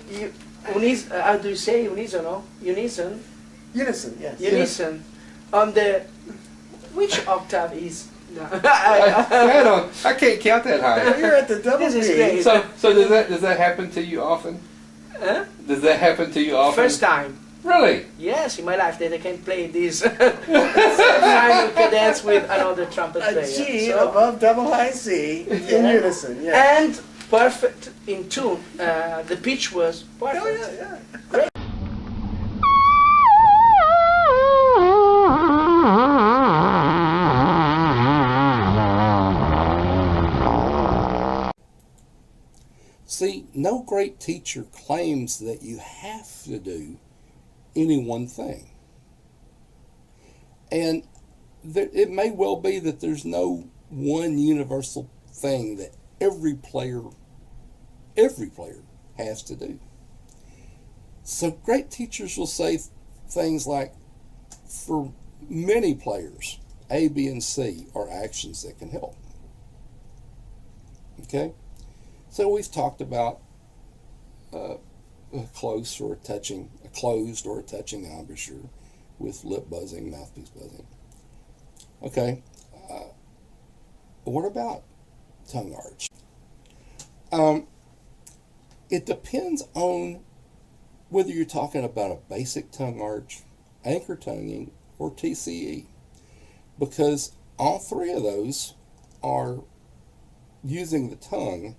do you say unisono? Unison. Unison, yes. Unison. On the which octave is? No. I can't count that high. You're at the double This is B. great. So does that happen to you often? Huh? Does that happen to you often? First time. Really? Yes, in my life that I can play this final cadence with another trumpet A player. G So- above double high C in unison, yeah. and perfect in tune. The pitch was perfect. Oh, yeah. See, no great teacher claims that you have to do any one thing. And it may well be that there's no one universal thing that every player has to do. So great teachers will say things like, for many players, A, B, and C are actions that can help. Okay? So we've talked about a closed or a touching embouchure with lip buzzing, mouthpiece buzzing. Okay, what about tongue arch? It depends on whether you're talking about a basic tongue arch, anchor tonguing, or TCE, because all three of those are using the tongue,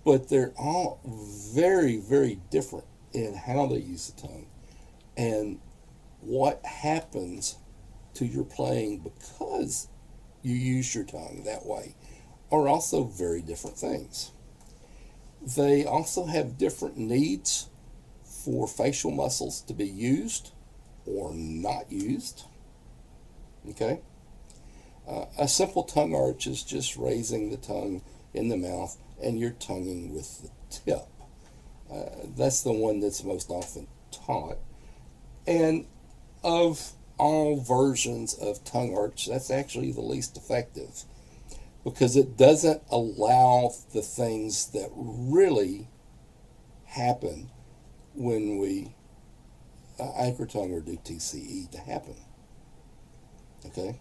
but they're all very, very different in how they use the tongue and what happens to your playing because you use your tongue that way are also very different things. They also have different needs for facial muscles to be used or not used. Okay? A simple tongue arch is just raising the tongue in the mouth and you're tonguing with the tip. That's the one that's most often taught. And of all versions of tongue arch, that's actually the least effective because it doesn't allow the things that really happen when we anchor tongue or do TCE to happen. Okay?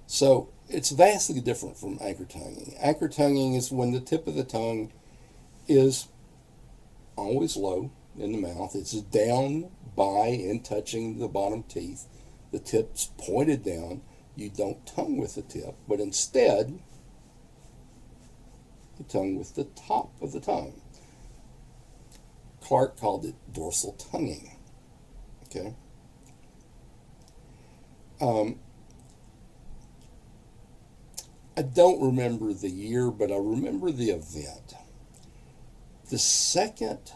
So it's vastly different from anchor tonguing. Anchor tonguing is when the tip of the tongue is always low in the mouth. It's down by and touching the bottom teeth. The tip's pointed down. You don't tongue with the tip, but instead you tongue with the top of the tongue. Clark called it dorsal tonguing. Okay. I don't remember the year, but I remember the event. The second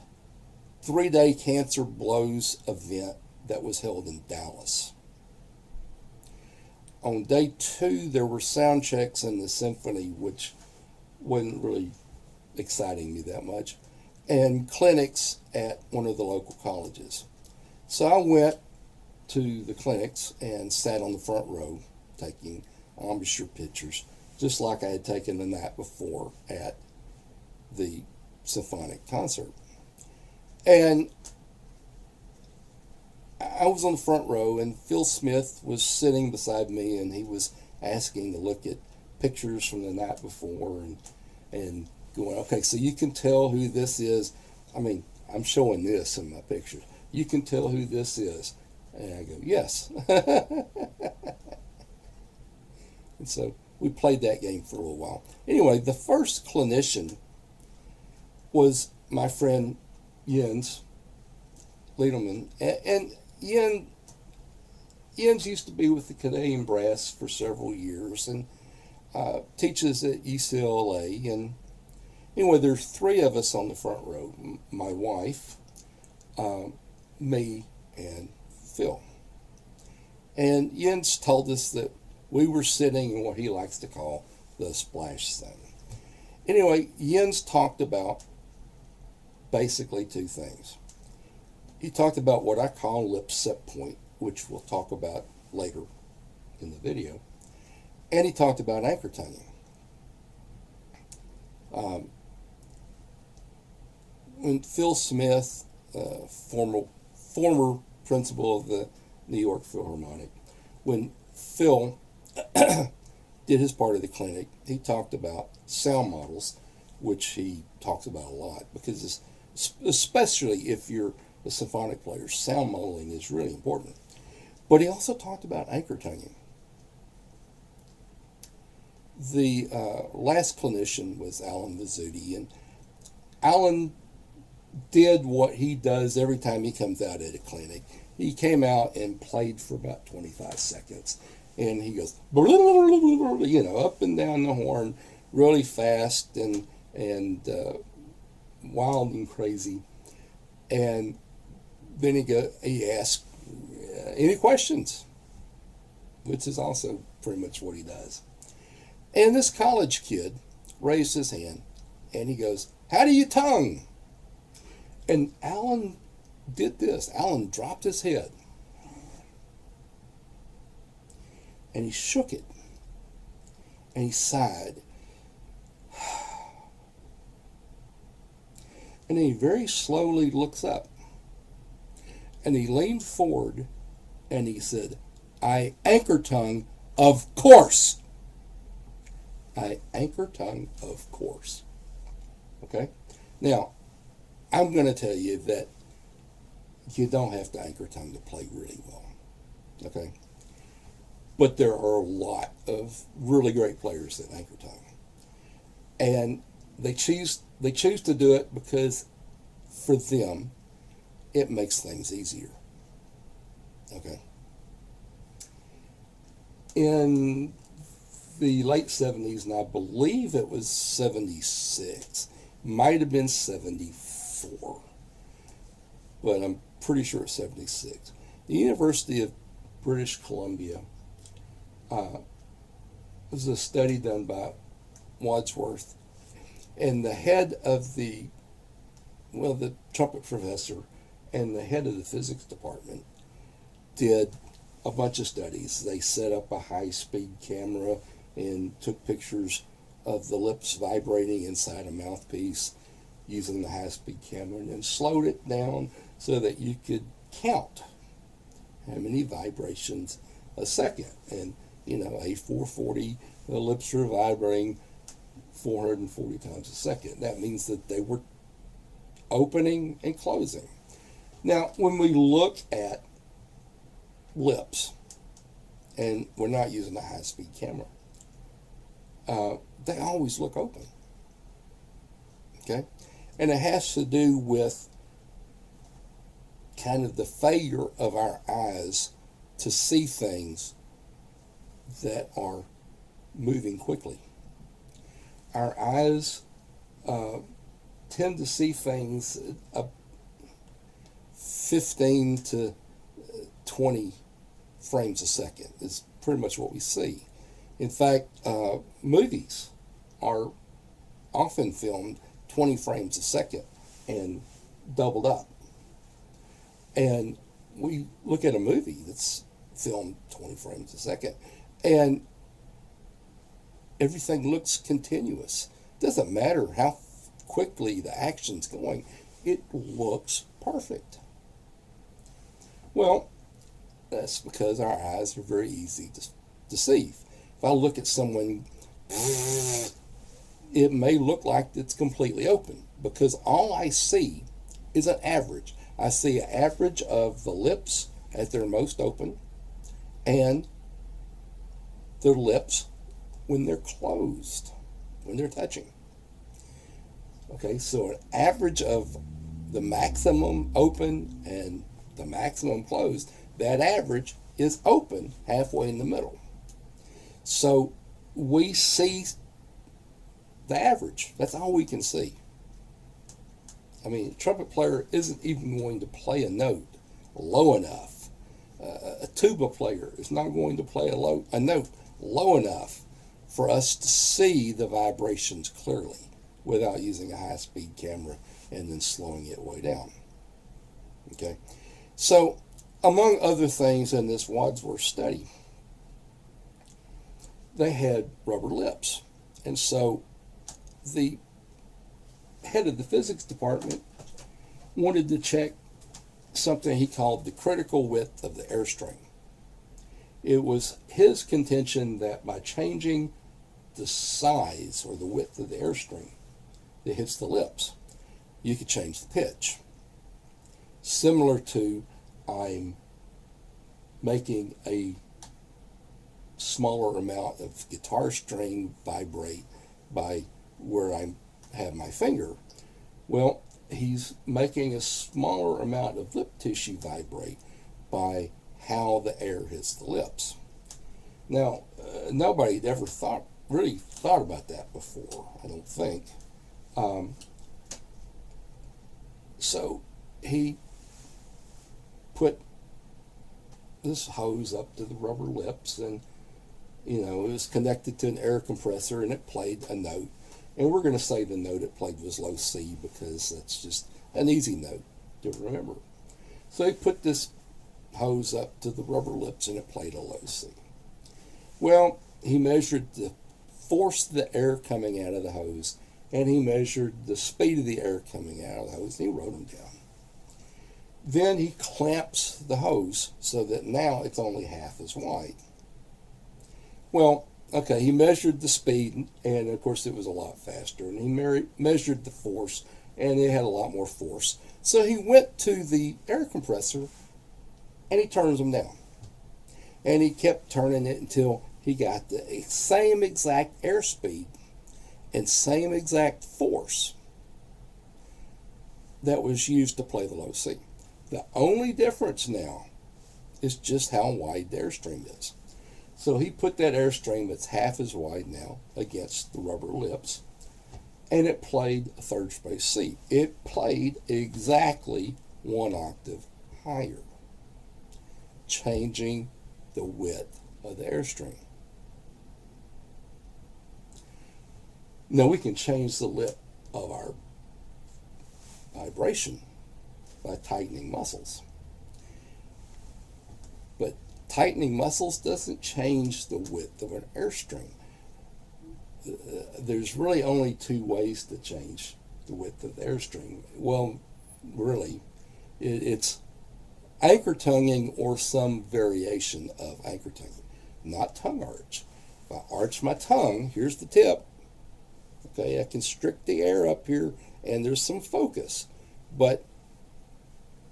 3-day Cancer Blows event that was held in Dallas. On day 2, there were sound checks in the symphony, which wasn't really exciting me that much, and clinics at one of the local colleges. So I went to the clinics and sat on the front row taking embouchure pictures, just like I had taken the night before at the symphonic concert. And I was on the front row, and Phil Smith was sitting beside me, and he was asking to look at pictures from the night before and going, okay, so you can tell who this is. I mean, I'm showing this in my pictures. You can tell who this is. And I go, yes. And so we played that game for a little while. Anyway, the first clinician was my friend Jens Lederman. And Jens used to be with the Canadian Brass for several years and teaches at UCLA. And anyway, there's 3 of us on the front row. My wife, me, and Phil. And Jens told us that we were sitting in what he likes to call the splash zone. Anyway, Jens talked about basically 2 things. He talked about what I call lip set point, which we'll talk about later in the video. And he talked about anchor tonguing. When Phil Smith, former principal of the New York Philharmonic, when Phil did his part of the clinic, he talked about sound models, which he talks about a lot, because especially if you're a symphonic player, sound modeling is really important. But he also talked about anchor tonguing. The last clinician was Alan Vizzuti, and Alan did what he does every time he comes out at a clinic. He came out and played for about 25 seconds, and he goes, you know, up and down the horn really fast and wild and crazy. And then he asked, any questions? Which is also pretty much what he does. And this college kid raised his hand, and he goes, how do you tongue? And Alan did this. Alan dropped his head, and he shook it, and he sighed. And then he very slowly looks up, and he leaned forward, and he said, I anchor tongue, of course. I anchor tongue, of course. Okay? Now, I'm going to tell you that you don't have to anchor tongue to play really well. Okay? But there are a lot of really great players that anchor tongue. And they choose to do it because for them, it makes things easier. Okay? In the late 70s, and I believe it was 76, might have been 74, but I'm pretty sure it's 76. The University of British Columbia was a study done by Wadsworth, and the head of the trumpet professor and the head of the physics department did a bunch of studies. They set up a high-speed camera and took pictures of the lips vibrating inside a mouthpiece using the high-speed camera, and then slowed it down so that you could count how many vibrations a second. And, you know, a 440, the lips are vibrating 440 times a second. That means that they were opening and closing. Now, when we look at lips, and we're not using a high-speed camera, they always look open. Okay? And it has to do with kind of the failure of our eyes to see things that are moving quickly. Our eyes tend to see things 15 to 20 frames a second is pretty much what we see. In fact, movies are often filmed 20 frames a second and doubled up. And we look at a movie that's filmed 20 frames a second and everything looks continuous. Doesn't matter how quickly the action's going, it looks perfect. Well, that's because our eyes are very easy to deceive. If I look at someone, it may look like it's completely open because all I see is an average. I see an average of the lips at their most open and their lips when they're closed, when they're touching. Okay, so an average of the maximum open and the maximum closed, that average is open halfway in the middle. So we see the average. That's all we can see. I mean, a trumpet player isn't even going to play a note low enough. A tuba player is not going to play a note low enough for us to see the vibrations clearly without using a high-speed camera and then slowing it way down. Okay? So, among other things in this Wadsworth study, they had rubber lips. And so the head of the physics department wanted to check something he called the critical width of the airstring. It was his contention that by changing the size or the width of the airstring that hits the lips, you could change the pitch. Similar to I'm making a smaller amount of guitar string vibrate by where I have my finger. Well, he's making a smaller amount of lip tissue vibrate by how the air hits the lips. Now, nobody had ever really thought about that before, I don't think. So he put this hose up to the rubber lips, and it was connected to an air compressor, and it played a note. And we're going to say the note it played was low C because that's just an easy note to remember. So he put this hose up to the rubber lips, and it played a low C. Well, he measured the force of the air coming out of the hose, and he measured the speed of the air coming out of the hose, and he wrote them down. Then he clamps the hose so that now it's only half as wide. Well, okay, he measured the speed, and of course it was a lot faster, and he measured the force, and it had a lot more force. So he went to the air compressor, and he turns them down. And he kept turning it until he got the same exact airspeed and same exact force that was used to play the low C. The only difference now is just how wide the airstream is. So he put that airstream that's half as wide now against the rubber lips, and it played a third space C. It played exactly 1 octave higher, changing the width of the airstream. Now we can change the lip of our vibration by tightening muscles. But tightening muscles doesn't change the width of an airstream. There's really only 2 ways to change the width of the airstream. Well, really, it's anchor tonguing or some variation of anchor tonguing, not tongue arch. If I arch my tongue, here's the tip. Okay, I constrict the air up here, and there's some focus. But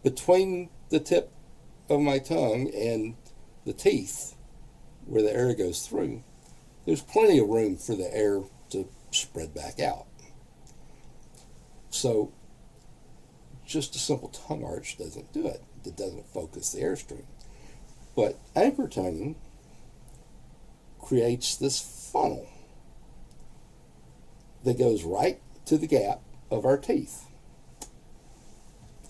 between the tip of my tongue and the teeth, where the air goes through, there's plenty of room for the air to spread back out. So just a simple tongue arch doesn't do it. It doesn't focus the airstream. But anchor tonguing creates this funnel that goes right to the gap of our teeth.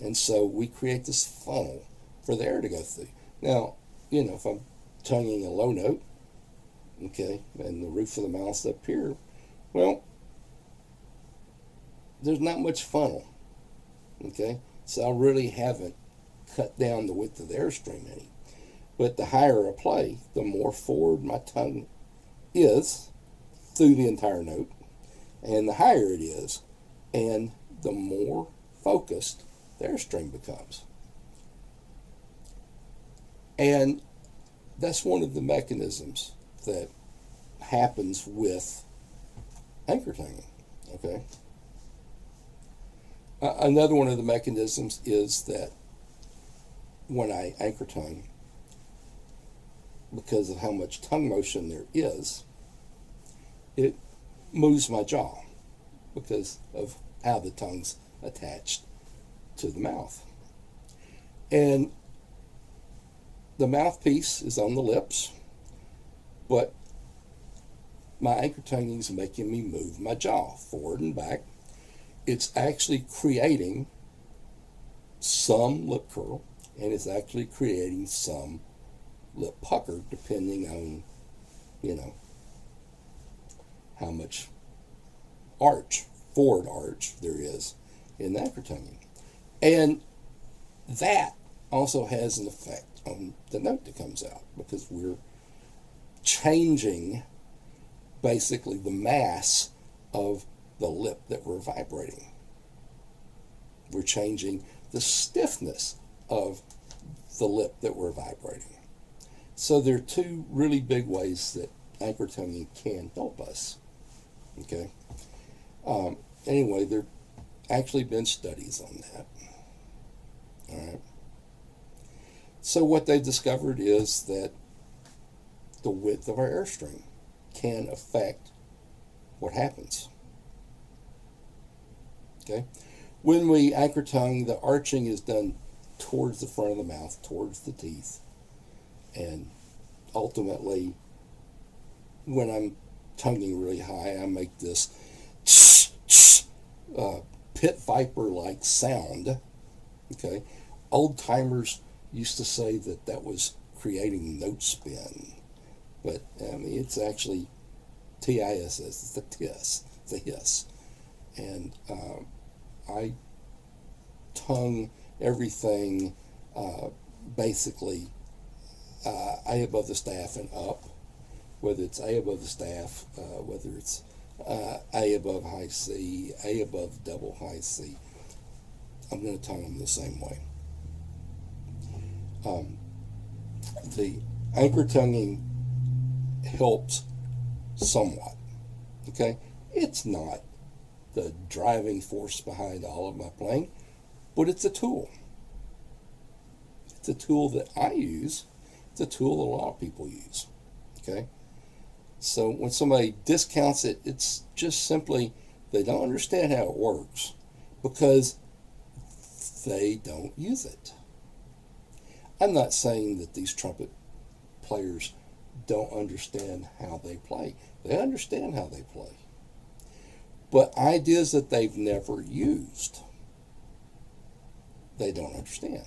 And so we create this funnel for the air to go through. Now, if I'm tonguing a low note, okay, and the roof of the mouth's up here, well, there's not much funnel, okay? So I really haven't cut down the width of the airstream any. But the higher I play, the more forward my tongue is through the entire note, and the higher it is, and the more focused the airstream becomes. And that's one of the mechanisms that happens with anchor tonguing, okay? Another one of the mechanisms is that when I anchor tongue, because of how much tongue motion there is, it moves my jaw because of how the tongue's attached to the mouth. And the mouthpiece is on the lips, but my anchor tonguing is making me move my jaw forward and back. It's actually creating some lip curl, and it's actually creating some lip pucker, depending on, how much forward arch there is in the anchor tonguing. And that also has an effect on the note that comes out, because we're changing basically the mass of the lip that we're vibrating. We're changing the stiffness of the lip that we're vibrating. So there are two really big ways that anchor tonguing can help us. Okay. Anyway, there have actually been studies on that. All right. So what they discovered is that the width of our airstream can affect what happens. Okay. When we anchor tongue, the arching is done towards the front of the mouth, towards the teeth. And ultimately, when I'm tonguing really high, I make this pit viper-like sound. Okay. Old timers used to say that was creating note spin. But, it's actually TISS. It's a TIS. It's a hiss. And I tongue everything basically A above the staff and up, whether it's A above the staff, whether it's A above high C, A above double high C. I'm going to tongue them the same way. The anchor tonguing helps somewhat. Okay? It's not the driving force behind all of my playing, but it's a tool. It's a tool that I use. It's a tool that a lot of people use. Okay? So when somebody discounts it, it's just simply they don't understand how it works because they don't use it. I'm not saying that these trumpet players don't understand how they play. They understand how they play. But ideas that they've never used, they don't understand.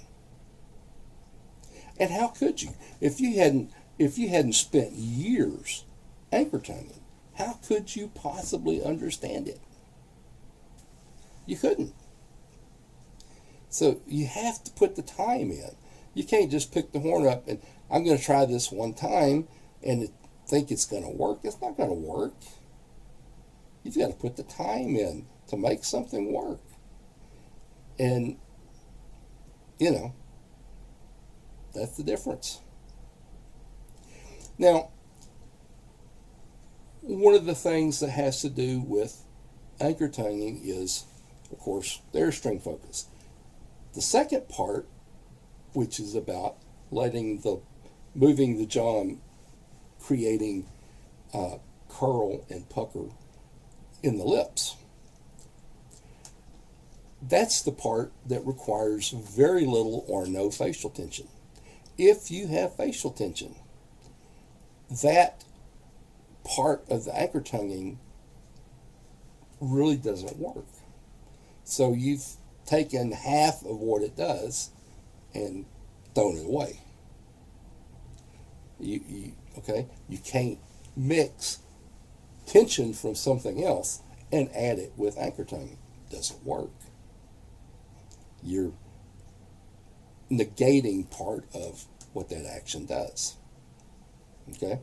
And how could you? If you hadn't spent years anchor tonguing, how could you possibly understand it? You couldn't. So you have to put the time in. You can't just pick the horn up and I'm going to try this one time and think it's going to work. It's not going to work. You've got to put the time in to make something work. And, that's the difference. Now, one of the things that has to do with anchor tonguing is, of course, the airstring focus. The second part, which is about moving the jaw and creating curl and pucker in the lips. That's the part that requires very little or no facial tension. If you have facial tension, that part of the anchor tonguing really doesn't work. So you've taken half of what it does and thrown it away. Okay? You can't mix tension from something else and add it with anchor tonguing. It doesn't work. You're negating part of what that action does. Okay?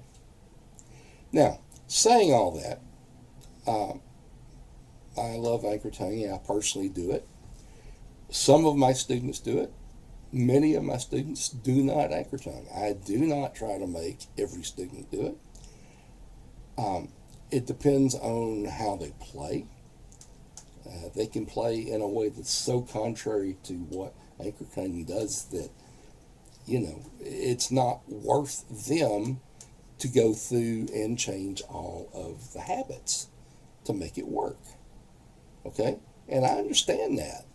Now, saying all that, I love anchor tonguing. I personally do it. Some of my students do it. Many of my students do not anchor tongue. I do not try to make every student do it. It depends on how they play. They can play in a way that's so contrary to what anchor tonguing does that, it's not worth them to go through and change all of the habits to make it work. Okay? And I understand that.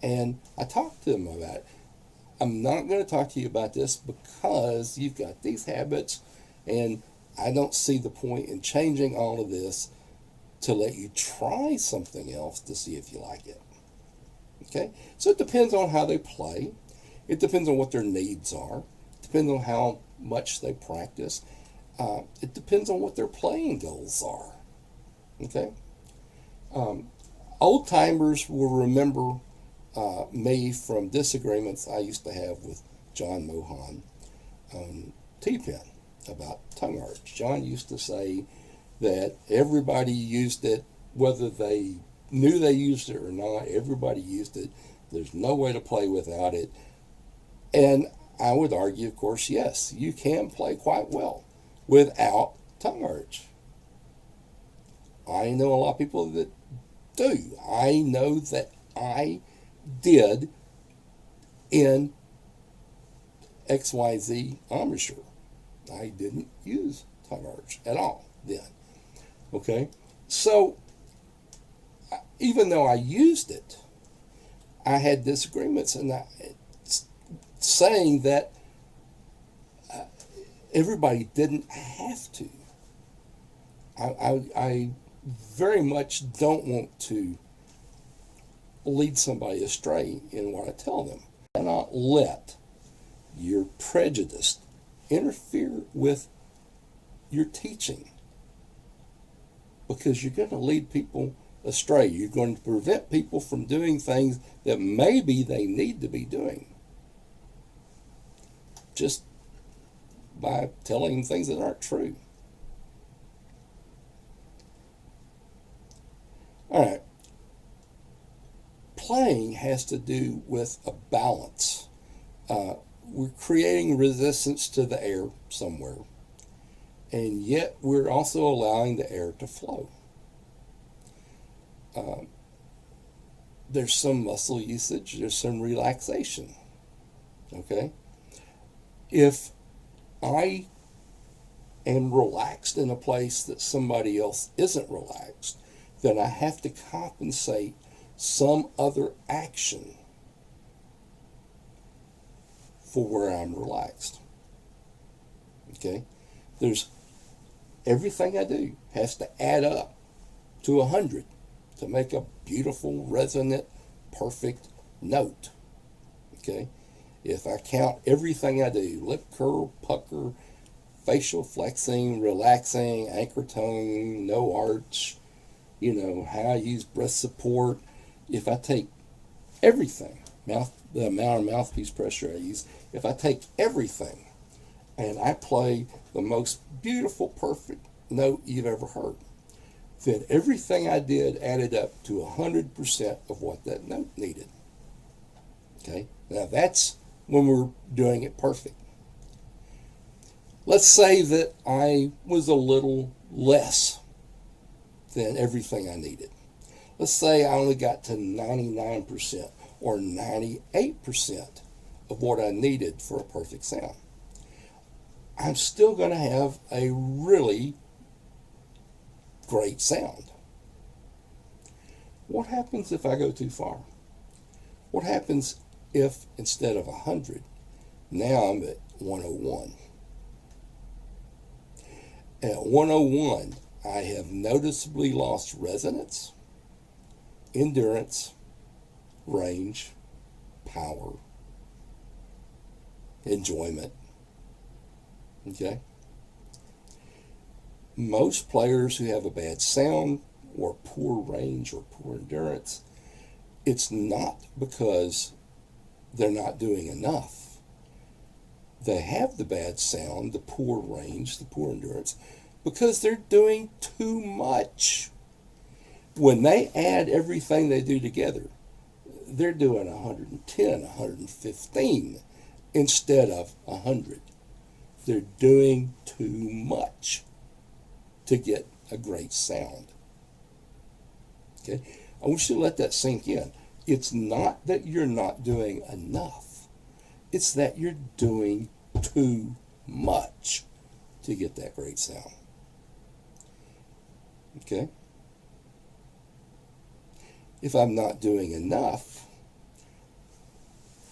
And I talk to them about it. I'm not going to talk to you about this because you've got these habits, and I don't see the point in changing all of this to let you try something else to see if you like it. Okay? So it depends on how they play. It depends on what their needs are. It depends on how much they practice. It depends on what their playing goals are. Okay? Old timers will remember me from disagreements I used to have with John Mohan on T-Pen about tongue arch. John used to say that everybody used it, whether they knew they used it or not, everybody used it. There's no way to play without it. And I would argue, of course, yes, you can play quite well without tongue arch. I know a lot of people that do. I know that I did in XYZ embouchure. I didn't use tongue arch at all then. Okay? So, even though I used it, I had disagreements, and saying that everybody didn't have to. I very much don't want to lead somebody astray in what I tell them. I cannot let your prejudice interfere with your teaching, because you're going to lead people astray. You're going to prevent people from doing things that maybe they need to be doing just by telling them things that aren't true. All right. Playing has to do with a balance. We're creating resistance to the air somewhere, and yet we're also allowing the air to flow. There's some muscle usage, there's some relaxation. Okay? If I am relaxed in a place that somebody else isn't relaxed, then I have to compensate some other action for where I'm relaxed. Okay? There's everything I do has to add up to 100 to make a beautiful, resonant, perfect note. Okay? If I count everything I do, lip curl, pucker, facial flexing, relaxing, anchor tongue, no arch, how I use breath support, if I take everything, the amount of mouthpiece pressure I use, if I take everything and I play the most beautiful, perfect note you've ever heard, then everything I did added up to 100% of what that note needed. Okay? Now that's when we're doing it perfect. Let's say that I was a little less than everything I needed. Let's say I only got to 99% or 98% of what I needed for a perfect sound. I'm still going to have a really great sound. What happens if I go too far? What happens if instead of 100, now I'm at 101? At 101, I have noticeably lost resonance, endurance, range, power, enjoyment. Okay? Most players who have a bad sound or poor range or poor endurance, it's not because they're not doing enough. They have the bad sound, the poor range, the poor endurance, because they're doing too much. When they add everything they do together, they're doing 110, 115 instead of 100. They're doing too much to get a great sound. Okay? I want you to let that sink in. It's not that you're not doing enough. It's that you're doing too much to get that great sound. Okay? If I'm not doing enough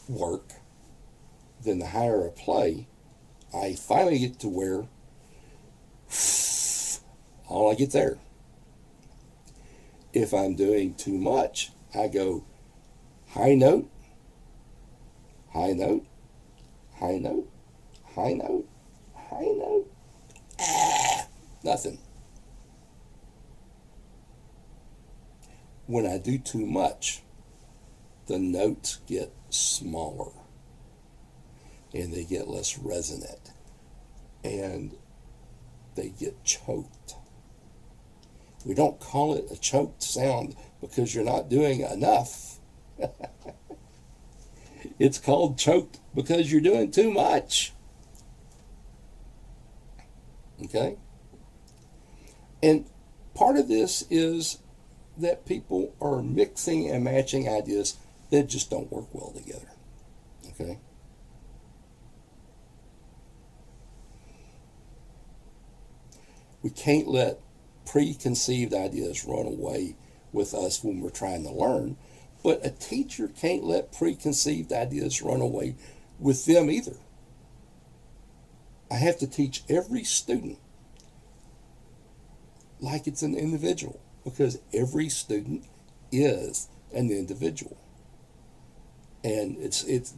work, then the higher I play, I finally get to where all I get there. If I'm doing too much, I go high note, high note, high note, high note, high note, nothing. When I do too much, the notes get smaller and they get less resonant and they get choked. We don't call it a choked sound because you're not doing enough. It's called choked because you're doing too much. Okay? And part of this is that people are mixing and matching ideas that just don't work well together. Okay? We can't let preconceived ideas run away with us when we're trying to learn, but a teacher can't let preconceived ideas run away with them either. I have to teach every student like it's an individual, because every student is an individual. And it's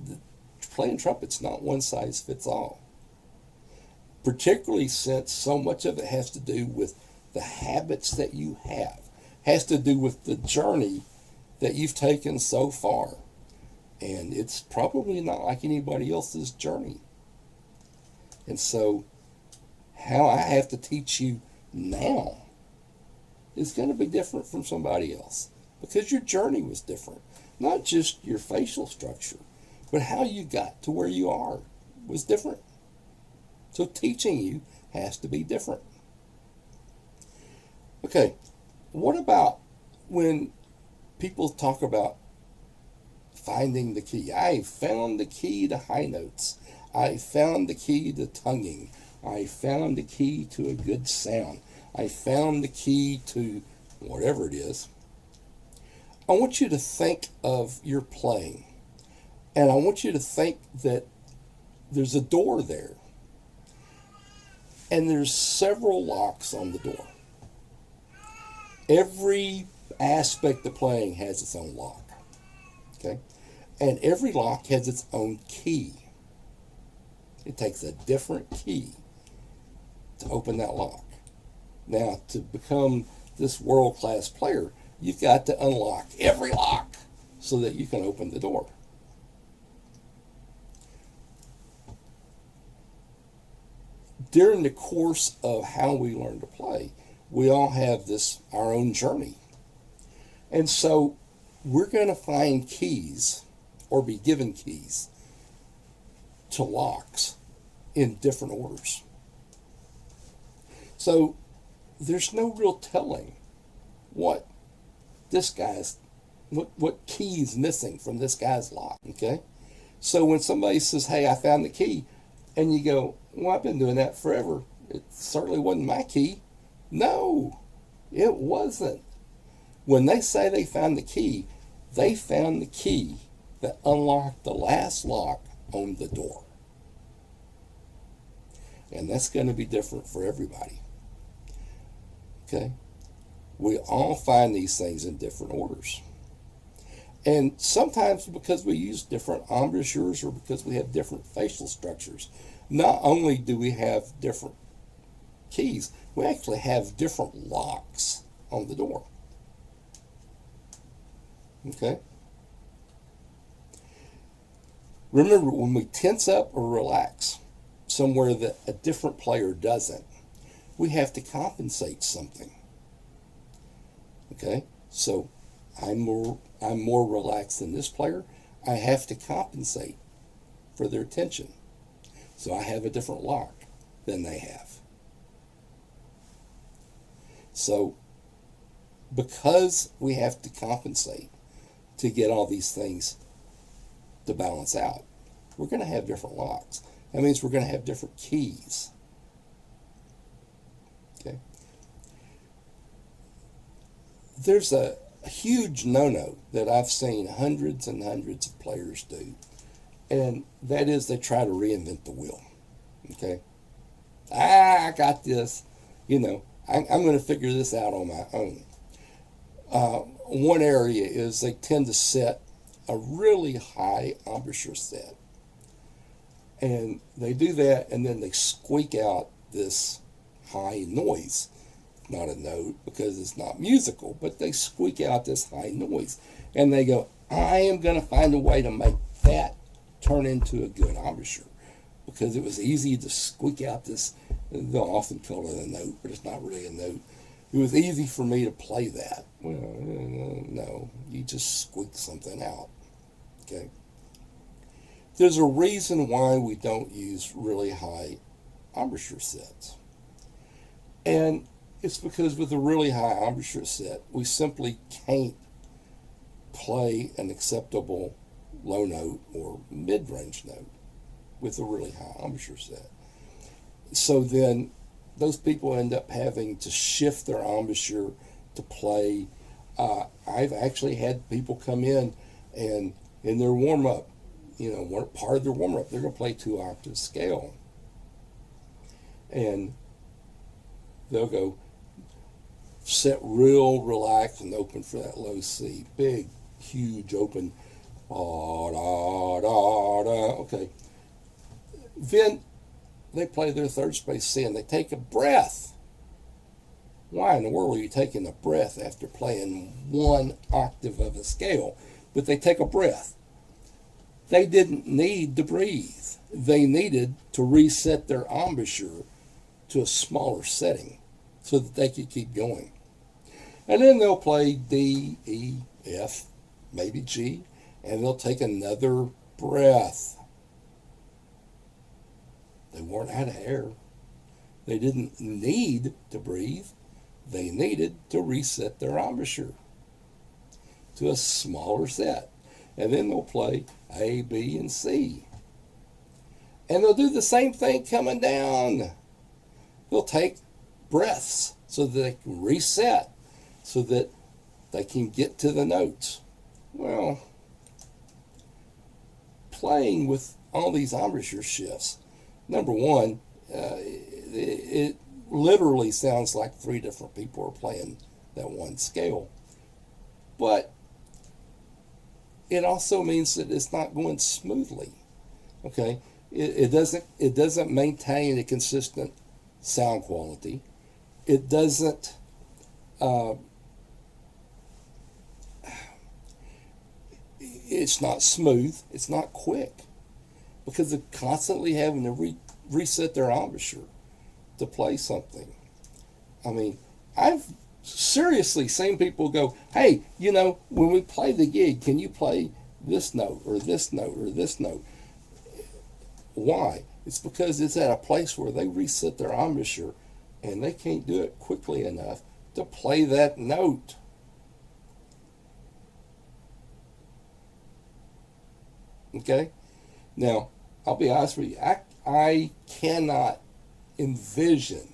playing trumpet's not one size fits all. Particularly since so much of it has to do with the habits that you have, has to do with the journey that you've taken so far. And it's probably not like anybody else's journey. And so how I have to teach you now is going to be different from somebody else, because your journey was different. Not just your facial structure, but how you got to where you are was different. So teaching you has to be different. Okay, what about when people talk about finding the key? I found the key to high notes. I found the key to tonguing. I found the key to a good sound. I found the key to whatever it is. I want you to think of your playing. And I want you to think that there's a door there. And there's several locks on the door. Every aspect of playing has its own lock. Okay? And every lock has its own key. It takes a different key to open that lock. Now, to become this world-class player, you've got to unlock every lock so that you can open the door. During the course of how we learn to play, we all have our own journey. And so we're going to find keys or be given keys to locks in different orders. So there's no real telling what key is missing from this guy's lock, okay? So when somebody says, hey, I found the key, and you go, well, I've been doing that forever. It certainly wasn't my key. No, it wasn't. When they say they found the key that unlock the last lock on the door. And that's going to be different for everybody. Okay? We all find these things in different orders. And sometimes because we use different embouchures or because we have different facial structures, not only do we have different keys, we actually have different locks on the door. Okay? Remember, when we tense up or relax somewhere that a different player doesn't, we have to compensate something. Okay? So I'm more relaxed than this player. I have to compensate for their tension. So I have a different lock than they have. So because we have to compensate to get all these things to balance out, we're going to have different locks. That means we're going to have different keys. Okay. There's a huge no-no that I've seen hundreds and hundreds of players do, and that is they try to reinvent the wheel. Okay. I got this. I'm going to figure this out on my own. One area is they tend to set a really high embouchure set. And they do that, and then they squeak out this high noise. Not a note because it's not musical, but they squeak out this high noise. And they go, I am going to find a way to make that turn into a good embouchure. Because it was easy to squeak out this, they'll often call it a note, but it's not really a note. It was easy for me to play that. Well, no, you just squeak something out. Okay. There's a reason why we don't use really high embouchure sets. And it's because with a really high embouchure set, we simply can't play an acceptable low note or mid-range note with a really high embouchure set. So then those people end up having to shift their embouchure to play. I've actually had people come in and in their warm-up, part of their warm-up, they're going to play 2-octave scale. And they'll go set real relaxed and open for that low C. Big, huge open. Da, da, da, da. Okay. Then they play their third space C and they take a breath. Why in the world are you taking a breath after playing 1 octave of a scale? But they take a breath. They didn't need to breathe. They needed to reset their embouchure to a smaller setting so that they could keep going. And then they'll play D, E, F, maybe G, and they'll take another breath. They weren't out of air. They didn't need to breathe. They needed to reset their embouchure to a smaller set. And then they'll play A, B, and C. And they'll do the same thing coming down. They'll take breaths so that they can reset, so that they can get to the notes. Well, playing with all these embouchure shifts, number one, it literally sounds like 3 different people are playing that one scale. But it also means that it's not going smoothly. Okay? It doesn't maintain a consistent sound quality. It doesn't it's not smooth. It's not quick because they're constantly having to reset their embouchure to play something. I mean, I've seriously seen people go, hey, when we play the gig, can you play this note or this note or this note? Why? It's because it's at a place where they reset their embouchure and they can't do it quickly enough to play that note. Okay? Now, I'll be honest with you. I cannot envision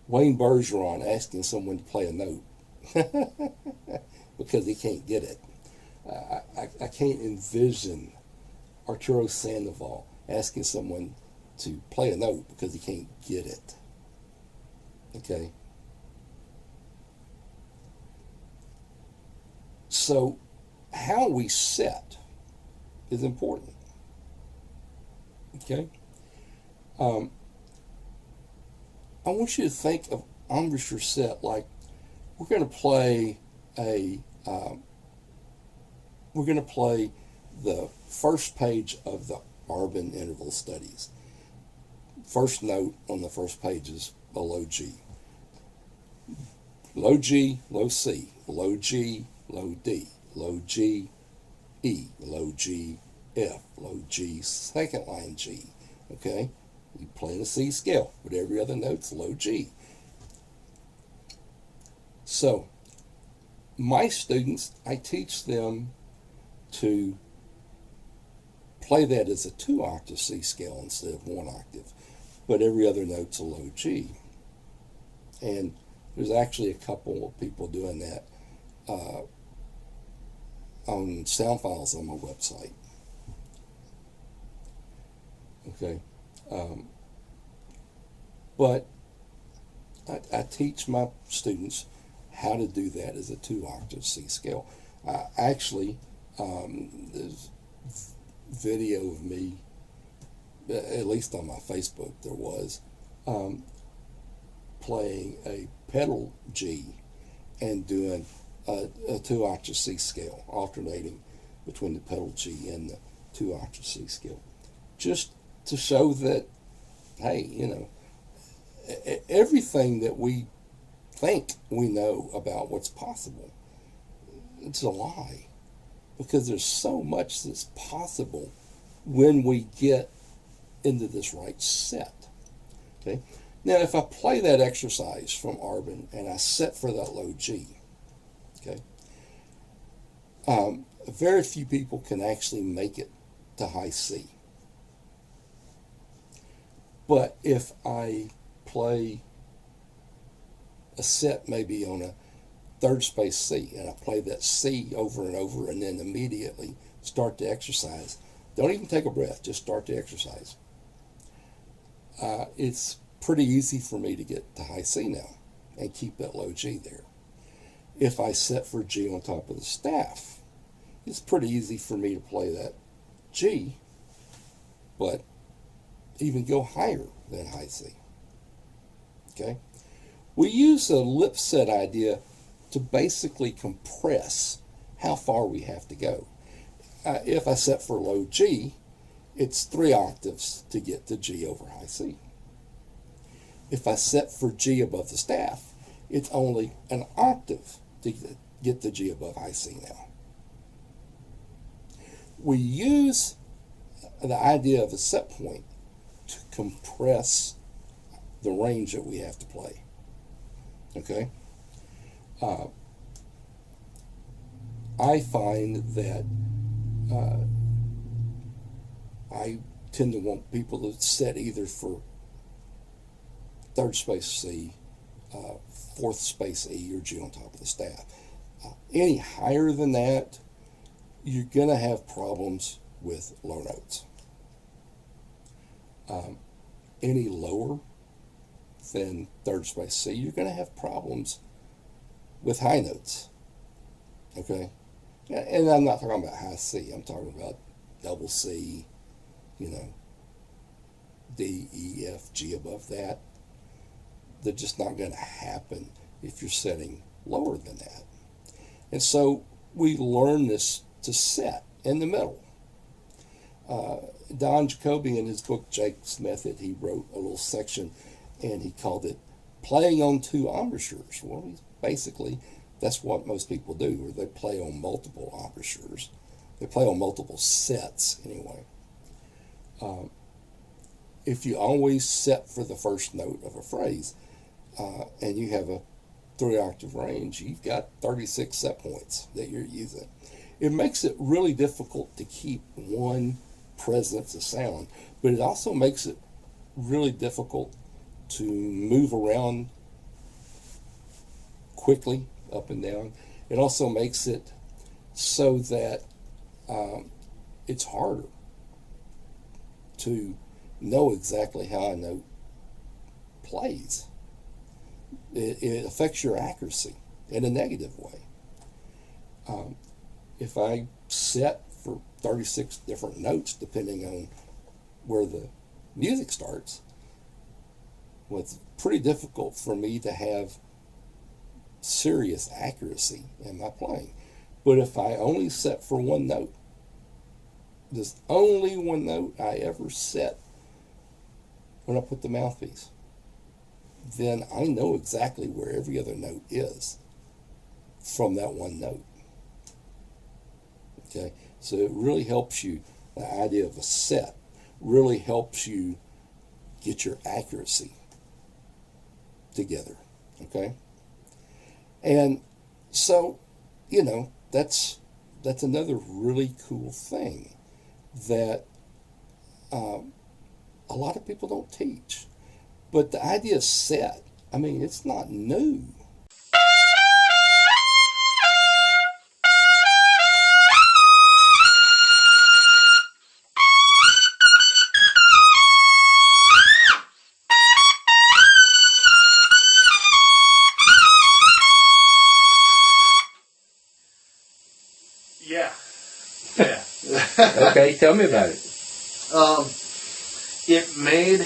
Wayne Bergeron asking someone to play a note because he can't get it. I can't envision Arturo Sandoval asking someone to play a note because he can't get it. Okay? So, how we set is important. Okay? I want you to think of embouchure set like we're going to play the first page of the Arbin interval studies. First note on the first page is a low G. Low G, low C, low G, low D, low G, E, low G, F, low G, second line G. Okay? You play in a C scale, but every other note's low G. So, my students, I teach them to play that as a 2-octave C scale instead of 1 octave, but every other note's a low G. And there's actually a couple of people doing that on sound files on my website. Okay. But I teach my students how to do that as a 2-octave C scale. Actually, there's video of me, at least on my Facebook there was, playing a pedal G and doing a 2-octave C scale, alternating between the pedal G and the 2-octave C scale. Just to show that, hey, you know, everything that we think we know about what's possible, it's a lie. Because there's so much that's possible when we get into this right set. Okay? Now, if I play that exercise from Arbin and I set for that low G, okay, very few people can actually make it to high C. But if I play a set maybe on a third space C and I play that C over and over and then immediately start the exercise, don't even take a breath, just start the exercise. It's pretty easy for me to get to high C now and keep that low G there. If I set for G on top of the staff, it's pretty easy for me to play that G, but even go higher than high C. Okay? We use a lip set idea to basically compress how far we have to go. If I set for low G, it's 3 octaves to get to G over high C. If I set for G above the staff, it's only an octave to get to G above high C now. We use the idea of a set point to compress the range that we have to play. Okay? I find that I tend to want people to set either for third space C, fourth space E, or G on top of the staff. Any higher than that, you're going to have problems with low notes. Any lower than third space C, you're going to have problems with high notes. Okay? And I'm not talking about high C, I'm talking about double C, you know, D, E, F, G above that. They're just not going to happen if you're setting lower than that. And so we learn this to set in the middle. Don Jacoby, in his book Jake's Method, he wrote a little section and he called it playing on 2 embouchures. Well, basically, that's what most people do, or they play on multiple embouchures. They play on multiple sets, anyway. If you always set for the first note of a phrase, and you have a 3-octave range, you've got 36 set points that you're using. It makes it really difficult to keep one presence of sound, but it also makes it really difficult to move around quickly up and down. It also makes it so that it's harder to know exactly how a note plays. It affects your accuracy in a negative way. If I set for 36 different notes, depending on where the music starts, well, it's pretty difficult for me to have serious accuracy in my playing. But if I only set for one note, there's only one note I ever set when I put the mouthpiece, then I know exactly where every other note is from that one note. Okay, so it really helps you, the idea of a set really helps you get your accuracy together. Okay, and so, you know, that's another really cool thing that a lot of people don't teach. But the idea of set, I mean, it's not new. Yeah. Yeah. Okay, tell me about it. It made,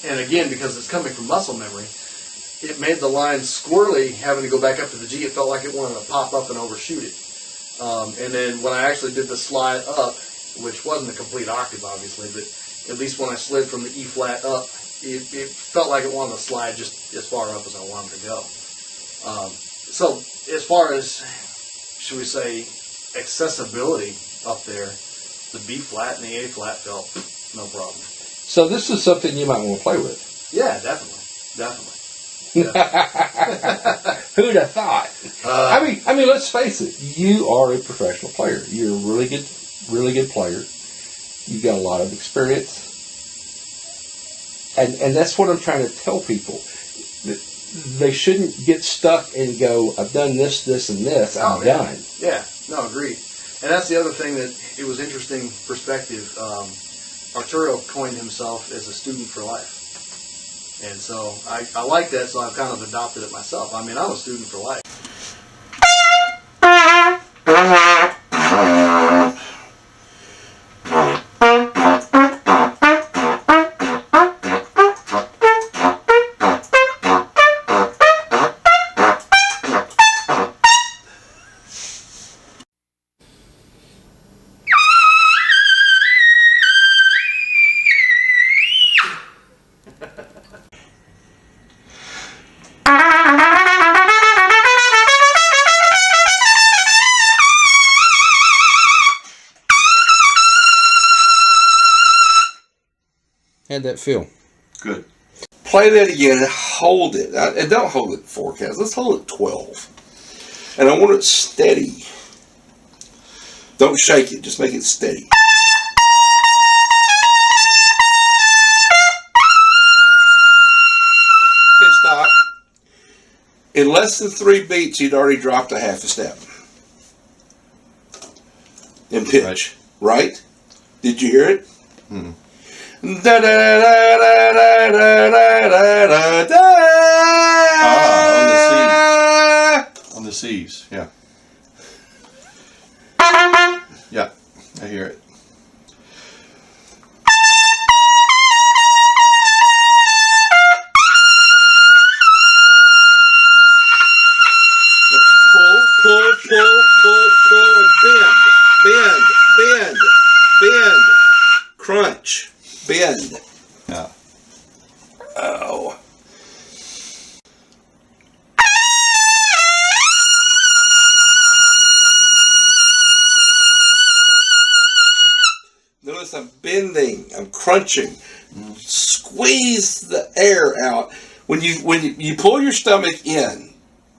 and again, because it's coming from muscle memory, it made the line squirrely having to go back up to the G. It felt like it wanted to pop up and overshoot it. And then when I actually did the slide up, which wasn't a complete octave, obviously, but at least when I slid from the E flat up, it felt like it wanted to slide just as far up as I wanted to go. So as far as, should we say, accessibility up there, the B flat and the A flat felt no problem. So this is something you might want to play with. Yeah, definitely. Who'd have thought? I mean, let's face it. You are a professional player. You're a really good player. You've got a lot of experience, and that's what I'm trying to tell people. They shouldn't get stuck and go, "I've done this, this, and this. I'm done." Yeah, no, agreed. And that's the other thing that it was interesting perspective. Arturo coined himself as a student for life. And so I like that, so I've kind of adopted it myself. I mean, I'm a student for life. How'd that feel? Good. Play that again and hold it. And don't hold it 4 counts. Let's hold it 12. And I want it steady. Don't shake it. Just make it steady. Okay, stop. In less than 3 beats, you'd already dropped a half a step. In pitch. Right? Did you hear it? Hmm. Da da da da da da da da da. On the C's, yeah. Yeah, I hear it. Pull, bend, crunch, bend. Yeah. Oh. Notice I'm bending, I'm crunching. Squeeze the air out. When you pull your stomach in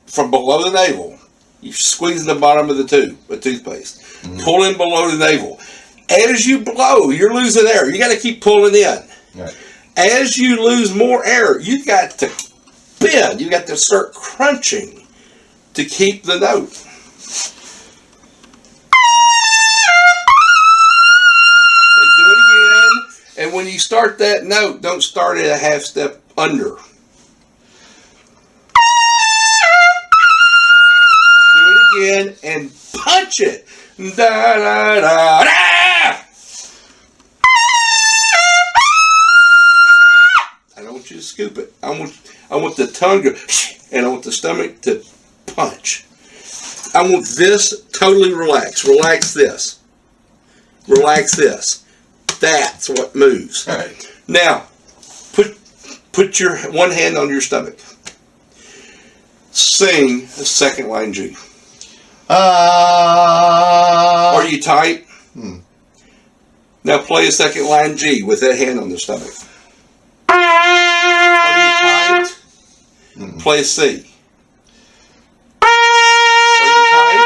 from below the navel, you're squeezing the bottom of the tube, a toothpaste. Mm-hmm. Pull in below the navel. As you blow, you're losing air. You got to keep pulling in. Right. As you lose more air, you've got to bend. You've got to start crunching to keep the note. when you start that note, don't start it a half step under. Do it again and punch it. Da da da da. I don't want you to scoop it. I want the tongue to, and I want the stomach to punch. I want this totally relaxed. Relax this. Relax this. That's what moves. All right. Now, put your one hand on your stomach. Sing the second line G. Are you tight? Now play a second line G with that hand on the stomach. Are you tight? Play a C. Are you tight?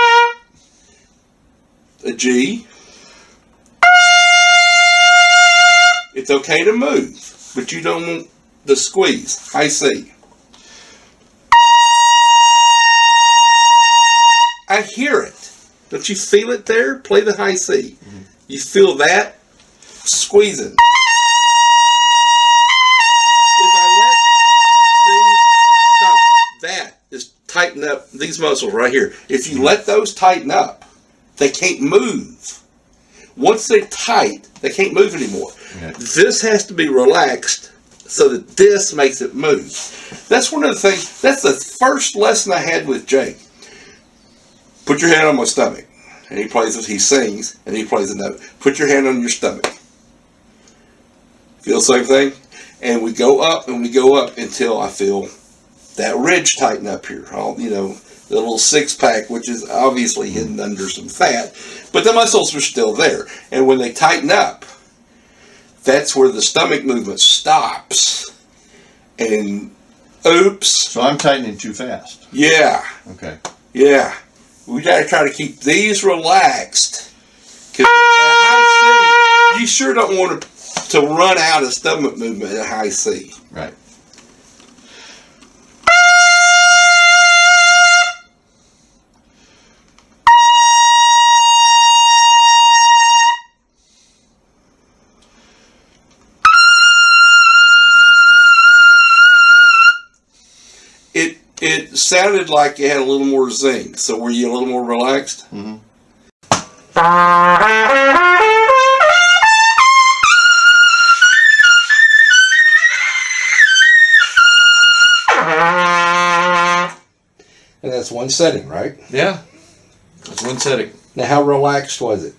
A G. It's okay to move, but you don't want the squeeze. High C. I hear it. Don't you feel it there? Play the high C. You feel that? Squeezing. If I let, see, stop. That is tighten up these muscles right here. If you let those tighten up, they can't move. Once they're tight, they can't move anymore. Yeah. This has to be relaxed so that this makes it move. That's one of the things, that's the first lesson I had with Jake. Put your hand on my stomach. And he plays it, he sings, and he plays a note. Put your hand on your stomach. Feel the same thing? And we go up and we go up until I feel that ridge tighten up here. All, the little six pack, which is obviously hidden under some fat, but the muscles are still there. And when they tighten up, that's where the stomach movement stops. And oops. So I'm tightening too fast. Yeah. Okay. Yeah. We got to try to keep these relaxed. Because at high C, you sure don't want to run out of stomach movement at high C. Right. It sounded like it had a little more zing. So were you a little more relaxed? Mm-hmm. And that's one setting, right? Yeah. That's one setting. Now, how relaxed was it?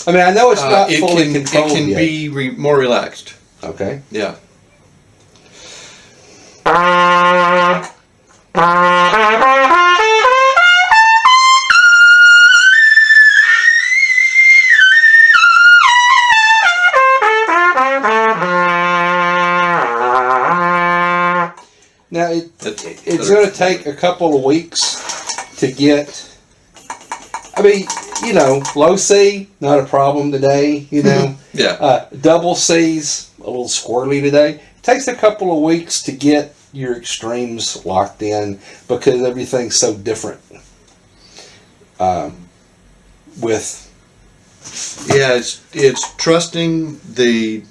I mean, I know it's not fully controlled It can yet. be more relaxed. Okay. Yeah. Now, it's going to take a couple of weeks to get, I mean, low C, not a problem today, Yeah. Double C's, a little squirrely today. It takes a couple of weeks to get your extremes locked in because everything's so different with... Yeah, it's trusting that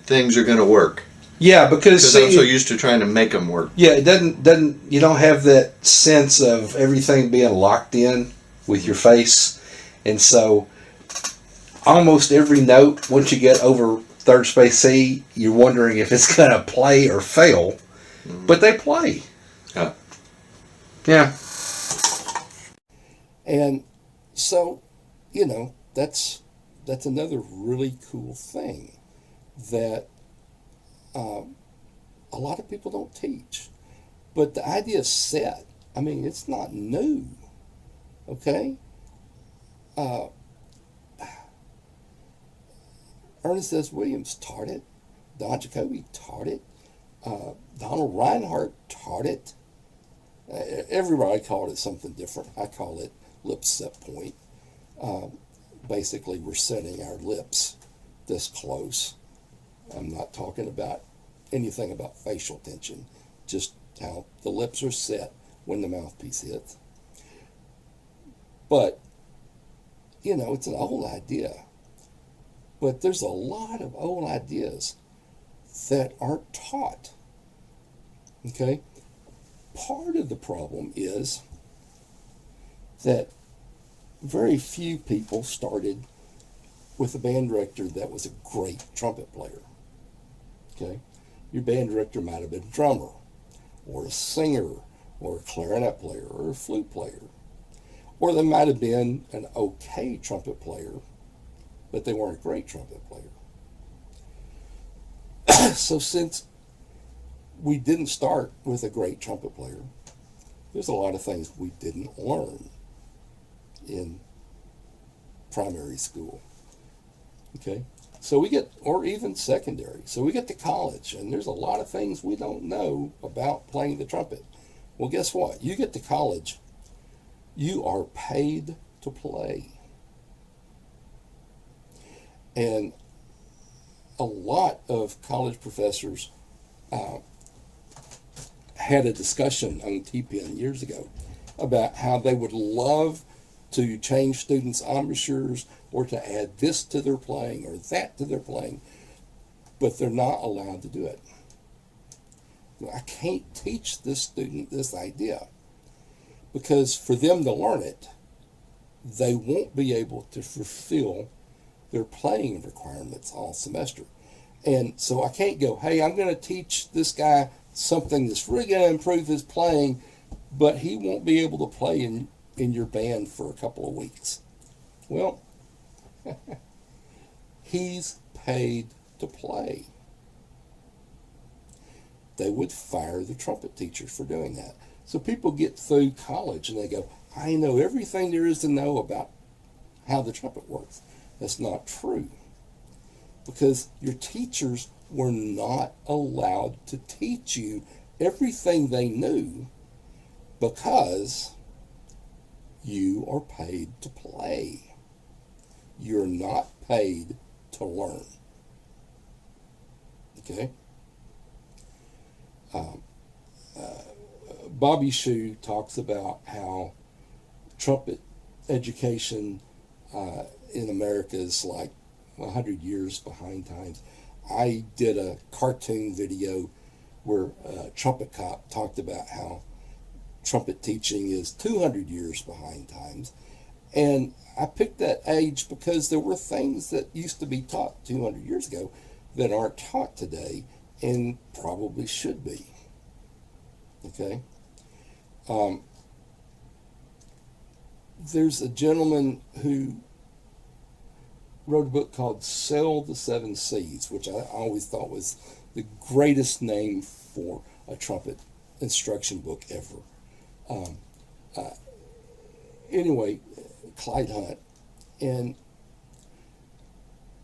things are going to work. Yeah, because I'm so used to trying to make them work. Yeah, it doesn't. You don't have that sense of everything being locked in with your face, and so almost every note, once you get over third space C, you're wondering if it's going to play or fail, but they play. Yeah. Yeah. And so, that's another really cool thing that. A lot of people don't teach. But the idea is set. I mean, it's not new. Okay? Ernest S. Williams taught it. Don Jacoby taught it. Donald Reinhardt taught it. Everybody called it something different. I call it lip set point. Basically, we're setting our lips this close. I'm not talking about anything about facial tension, just how the lips are set when the mouthpiece hits. But, it's an old idea. But there's a lot of old ideas that aren't taught. Okay? Part of the problem is that very few people started with a band director that was a great trumpet player. Okay? Your band director might have been a drummer, or a singer, or a clarinet player, or a flute player. Or they might have been an okay trumpet player, but they weren't a great trumpet player. So since we didn't start with a great trumpet player, there's a lot of things we didn't learn in primary school. Okay? So we get, or even secondary. So we get to college, and there's a lot of things we don't know about playing the trumpet. Well, guess what? You get to college, you are paid to play. And a lot of college professors had a discussion on TPN years ago about how they would love to change students' embouchures or to add this to their playing or that to their playing, but they're not allowed to do it. I can't teach this student this idea because for them to learn it, they won't be able to fulfill their playing requirements all semester. And so I can't go, hey, I'm going to teach this guy something that's really going to improve his playing, but he won't be able to play in your band for a couple of weeks. Well, he's paid to play. They would fire the trumpet teacher for doing that. So people get through college and they go, I know everything there is to know about how the trumpet works. That's not true. Because your teachers were not allowed to teach you everything they knew because you are paid to play. You're not paid to learn. Okay? Bobby Shue talks about how trumpet education in America is like 100 years behind times. I did a cartoon video where Trumpet Cop talked about how trumpet teaching is 200 years behind times. And I picked that age because there were things that used to be taught 200 years ago that aren't taught today and probably should be. Okay? There's a gentleman who wrote a book called Sail the Seven Seas, which I always thought was the greatest name for a trumpet instruction book ever. Anyway, Clyde Hunt. And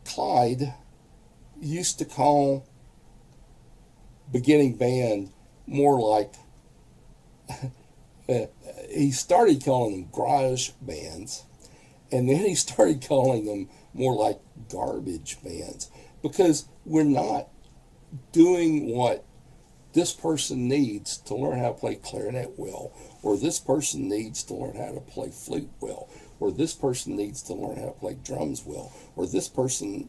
Clyde used to call beginning band more like he started calling them garage bands, and then he started calling them more like garbage bands, because we're not doing what this person needs to learn how to play clarinet well, or this person needs to learn how to play flute well, or this person needs to learn how to play drums well, or this person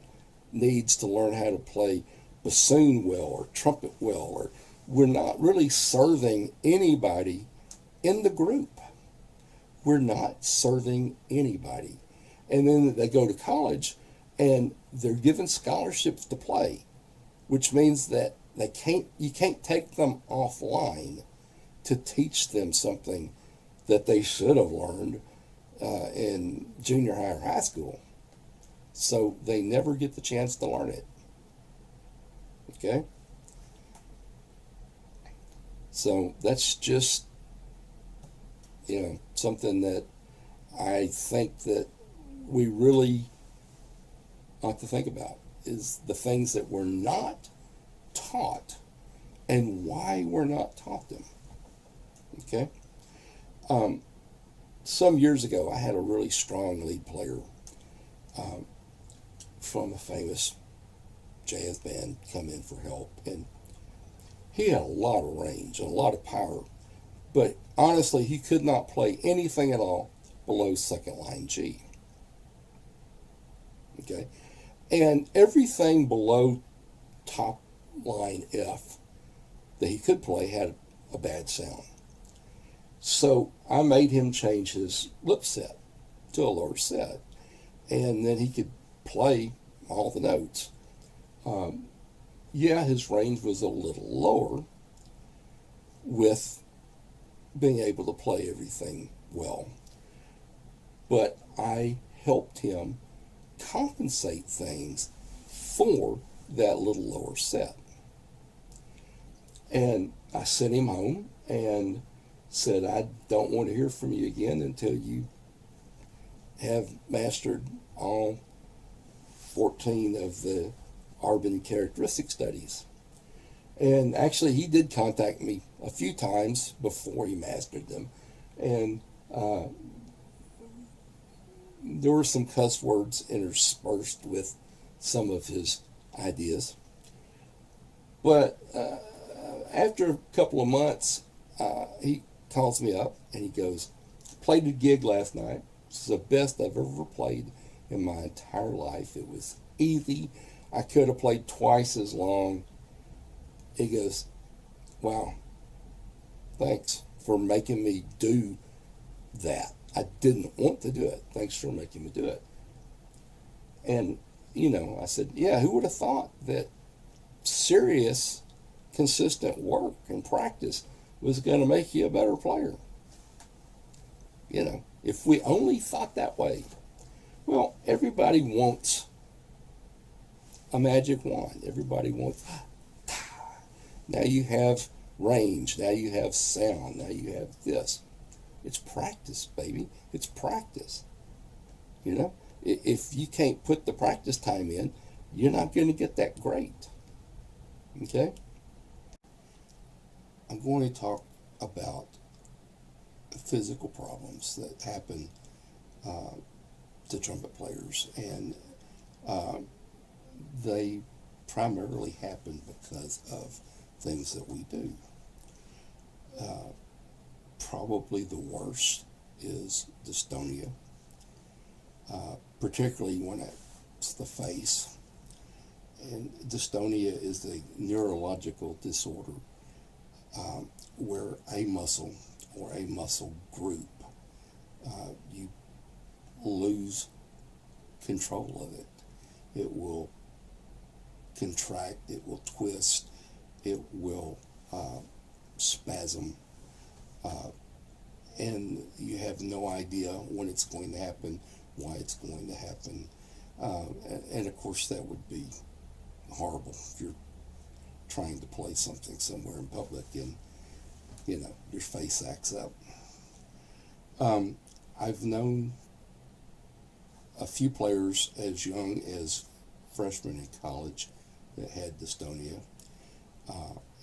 needs to learn how to play bassoon well or trumpet well, or we're not really serving anybody in the group. We're not serving anybody. And then they go to college and they're given scholarships to play, which means that you can't take them offline to teach them something that they should have learned in junior high or high school. So they never get the chance to learn it. Okay? So that's just, something that I think that we really ought to think about, is the things that we're not taught and why we're not taught them. Okay? Some years ago, I had a really strong lead player from a famous jazz band come in for help, and he had a lot of range and a lot of power, but honestly, he could not play anything at all below second line G. Okay? And everything below top line F that he could play had a bad sound. So I made him change his lip set to a lower set, and then he could play all the notes. Yeah, his range was a little lower with being able to play everything well, but I helped him compensate things for that little lower set. And I sent him home and said, I don't want to hear from you again until you have mastered all 14 of the Arbin characteristic studies. And actually, he did contact me a few times before he mastered them. And there were some cuss words interspersed with some of his ideas. But after a couple of months, he calls me up and he goes, played a gig last night. It's the best I've ever played in my entire life. It was easy. I could have played twice as long. He goes, wow, thanks for making me do that. I didn't want to do it. Thanks for making me do it. And, I said, yeah, who would have thought that serious, consistent work and practice was going to make you a better player? If we only thought that way. Well, everybody wants a magic wand. Everybody wants, now you have range, now you have sound, now you have this. It's practice, baby. It's practice. If you can't put the practice time in, you're not going to get that great. Okay? I'm going to talk about physical problems that happen to trumpet players, and they primarily happen because of things that we do. Probably the worst is dystonia, particularly when it's the face. And dystonia is a neurological disorder where a muscle or a muscle group, you lose control of it. It will contract, it will twist, it will spasm, and you have no idea when it's going to happen, why it's going to happen. And of course that would be horrible if you're trying to play something somewhere in public and your face acts up. I've known a few players as young as freshmen in college that had dystonia,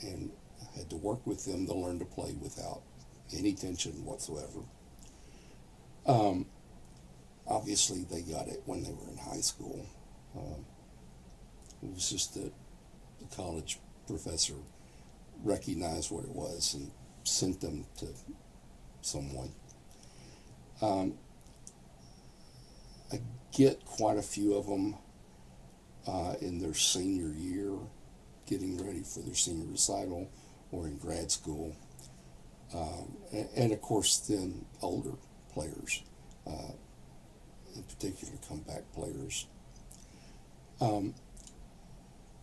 and I had to work with them to learn to play without any tension whatsoever. Obviously they got it when they were in high school. It was just that the college professor recognized what it was and sent them to someone. I get quite a few of them in their senior year, getting ready for their senior recital or in grad school. And of course then older players, in particular comeback players.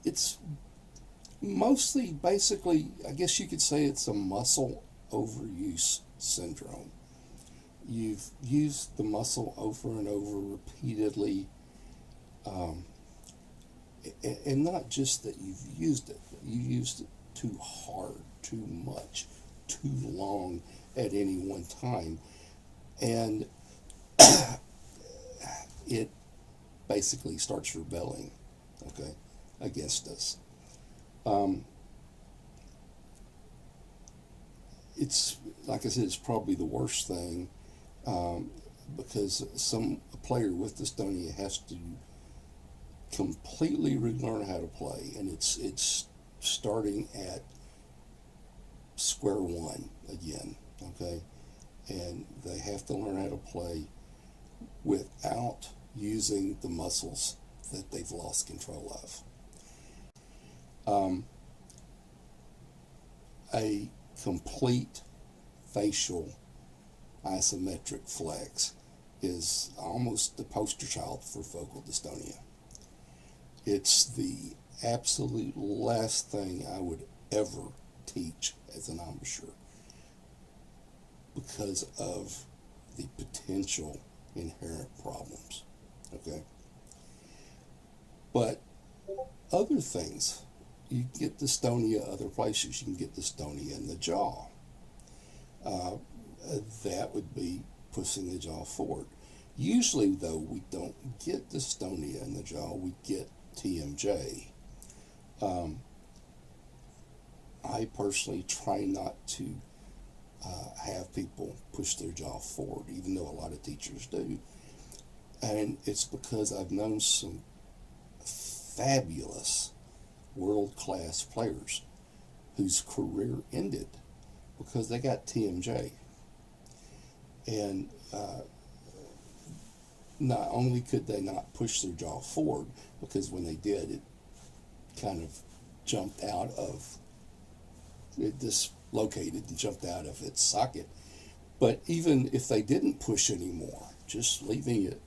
It's mostly, basically, I guess you could say it's a muscle overuse syndrome. You've used the muscle over and over repeatedly, and not just that you've used it, but you used it too hard, too much, too long at any one time, and it basically starts rebelling, okay, against us. It's, like I said, it's probably the worst thing, because a player with dystonia has to completely relearn how to play, and it's starting at square one again, okay? And they have to learn how to play without using the muscles that they've lost control of. A complete facial isometric flex is almost the poster child for focal dystonia. It's the absolute last thing I would ever teach as an embouchure because of the potential inherent problems. Okay? But other things, you get dystonia other places. You can get dystonia in the jaw. That would be pushing the jaw forward. Usually, though, we don't get dystonia in the jaw. We get TMJ. I personally try not to have people push their jaw forward, even though a lot of teachers do. And it's because I've known some fabulous world-class players whose career ended because they got TMJ. And not only could they not push their jaw forward, because when they did, it kind of jumped out of, it dislocated and jumped out of its socket. But even if they didn't push anymore, just leaving it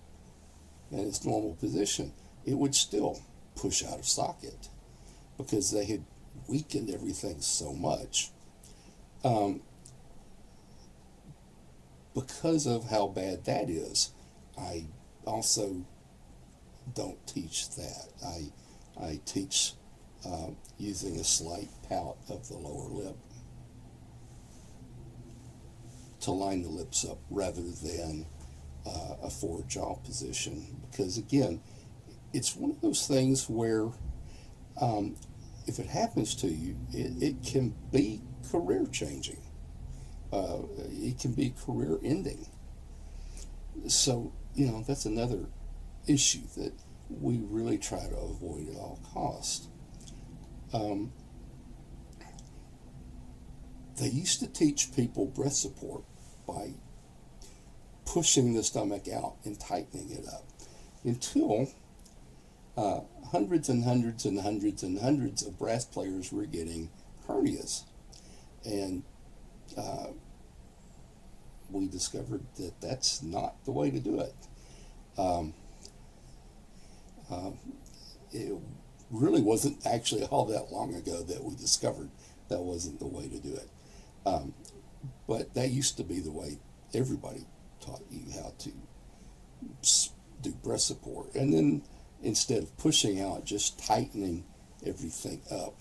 in its normal position, it would still push out of socket because they had weakened everything so much. Because of how bad that is, I also don't teach that. I teach using a slight pout of the lower lip to line the lips up rather than a forward jaw position. Because again, it's one of those things where if it happens to you, it can be career changing. It can be career ending. So, that's another issue that we really try to avoid at all costs. They used to teach people breath support by pushing the stomach out and tightening it up until hundreds and hundreds and hundreds and hundreds of brass players were getting hernias. And we discovered that that's not the way to do it. It really wasn't actually all that long ago that we discovered that wasn't the way to do it. But that used to be the way everybody taught you how to do breath support. And then instead of pushing out, just tightening everything up.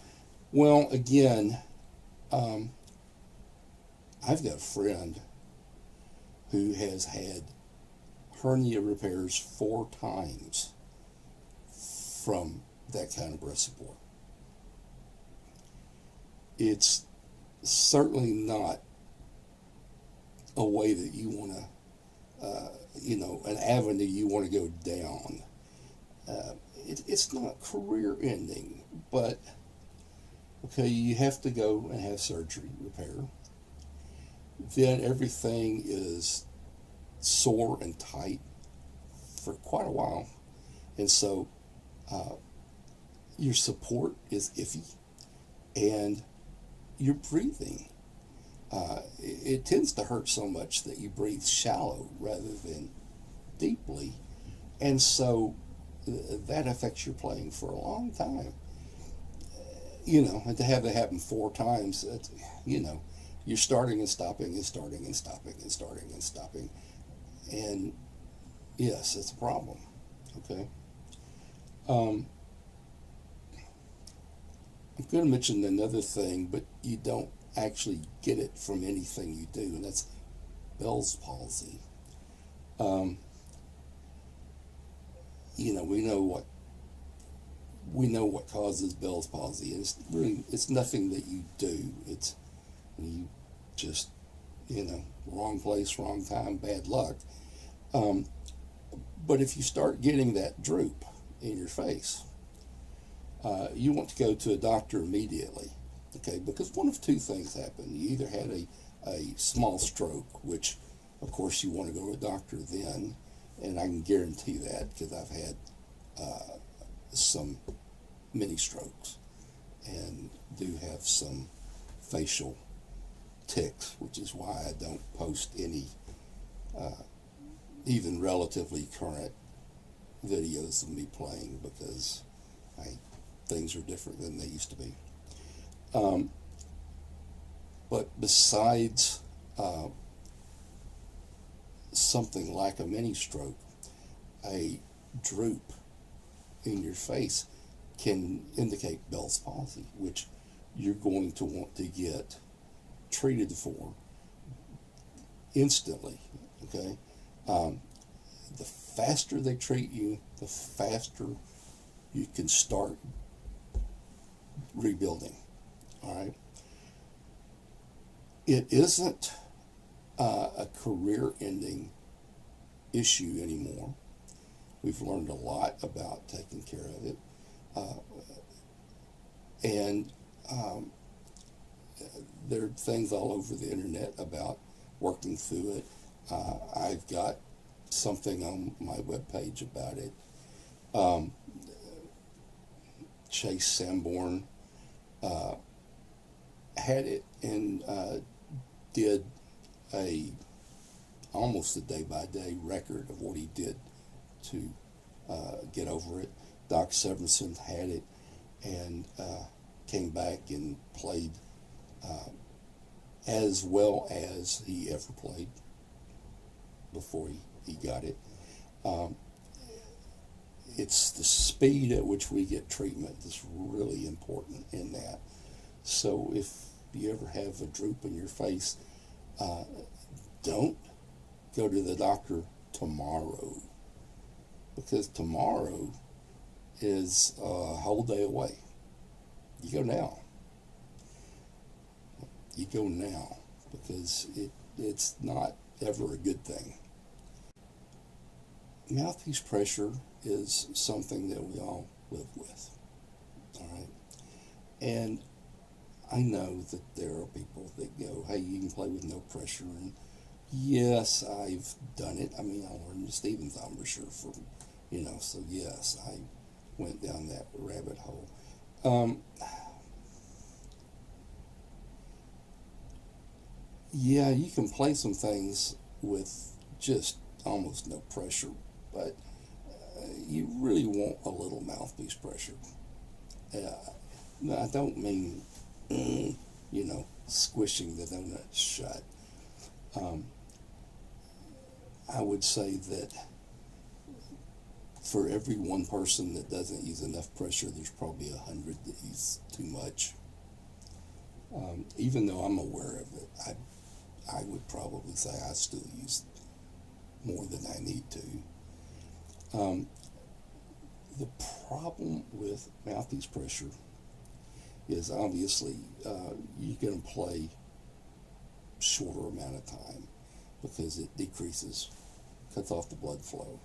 Well, again, I've got a friend who has had hernia repairs 4 times from that kind of breath support. It's certainly not a way that you want to, an avenue you want to go down. It's not career ending, but okay, you have to go and have surgery, repair. Then everything is sore and tight for quite a while. And so your support is iffy and your breathing. It tends to hurt so much that you breathe shallow rather than deeply. And so that affects your playing for a long time. And to have that happen 4 times, you're starting and stopping and starting and stopping and starting and stopping. And yes, it's a problem. Okay. I'm going to mention another thing, but you don't actually get it from anything you do, and that's Bell's palsy. We know what causes Bell's palsy, and it's nothing that you do. It's you just wrong place, wrong time, bad luck. But if you start getting that droop in your face, you want to go to a doctor immediately, okay? Because one of 2 things happen. You either had a small stroke, which of course you want to go to a doctor then, and I can guarantee that because I've had some mini strokes and do have some facial tics, which is why I don't post any even relatively current videos of me playing, because things are different than they used to be. But besides something like a mini stroke, a droop in your face can indicate Bell's palsy, which you're going to want to get treated for instantly. Okay, the faster they treat you, the faster you can start rebuilding. All right, it isn't a career-ending issue anymore. We've learned a lot about taking care of it, and there are things all over the internet about working through it. I've got something on my webpage about it. Chase Sanborn had it and did almost a day-by-day record of what he did to get over it. Doc Severinsen had it and came back and played as well as he ever played before he got it. It's the speed at which we get treatment that's really important in that. So if you ever have a droop in your face, don't go to the doctor tomorrow, because tomorrow is a whole day away. You go now. You go now, because it's not ever a good thing. Mouthpiece pressure is something that we all live with. All right, and I know that there are people that go, hey, you can play with no pressure, and yes, I've done it. I mean, I learned the Stevens embouchure for, so yes, I went down that rabbit hole. Yeah, you can play some things with just almost no pressure, but you really want a little mouthpiece pressure. I don't mean, squishing the donut shut. I would say that for every one person that doesn't use enough pressure, there's probably 100 that use too much. Even though I'm aware of it, I would probably say I still use more than I need to. The problem with mouthpiece pressure is obviously you're going to play shorter amount of time, because it cuts off the blood flow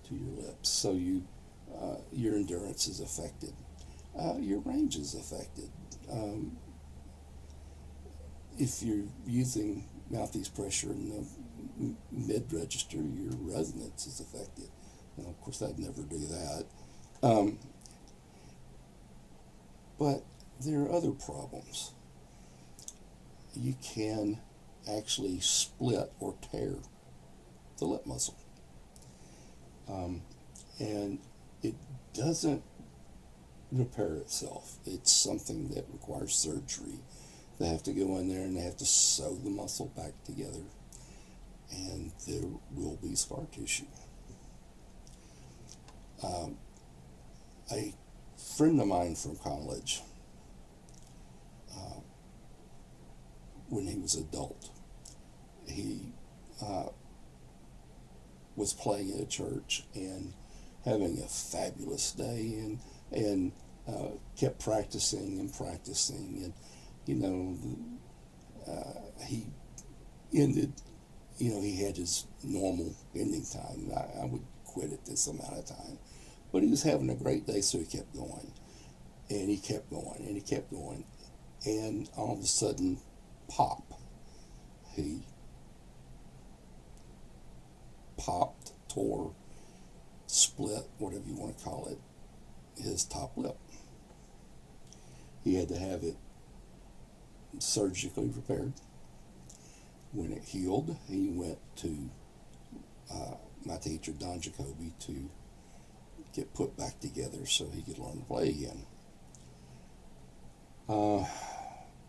to your lips. So your endurance is affected. Your range is affected. If you're using mouthpiece pressure in the mid-register, your resonance is affected. Now, of course, I'd never do that. But there are other problems. You can actually split or tear the lip muscle. And it doesn't repair itself. It's something that requires surgery. They have to go in there and they have to sew the muscle back together, and there will be scar tissue. A friend of mine from college, when he was adult, he was playing at a church and having a fabulous day, and kept practicing and practicing, and he ended, he had his normal ending time. I would quit at this amount of time. But he was having a great day, so he kept going. And he kept going, and he kept going. And all of a sudden, pop. He popped, tore split, whatever you want to call it, his top lip. He had to have it surgically repaired. When it healed, he went to my teacher, Don Jacoby, to get put back together so he could learn to play again.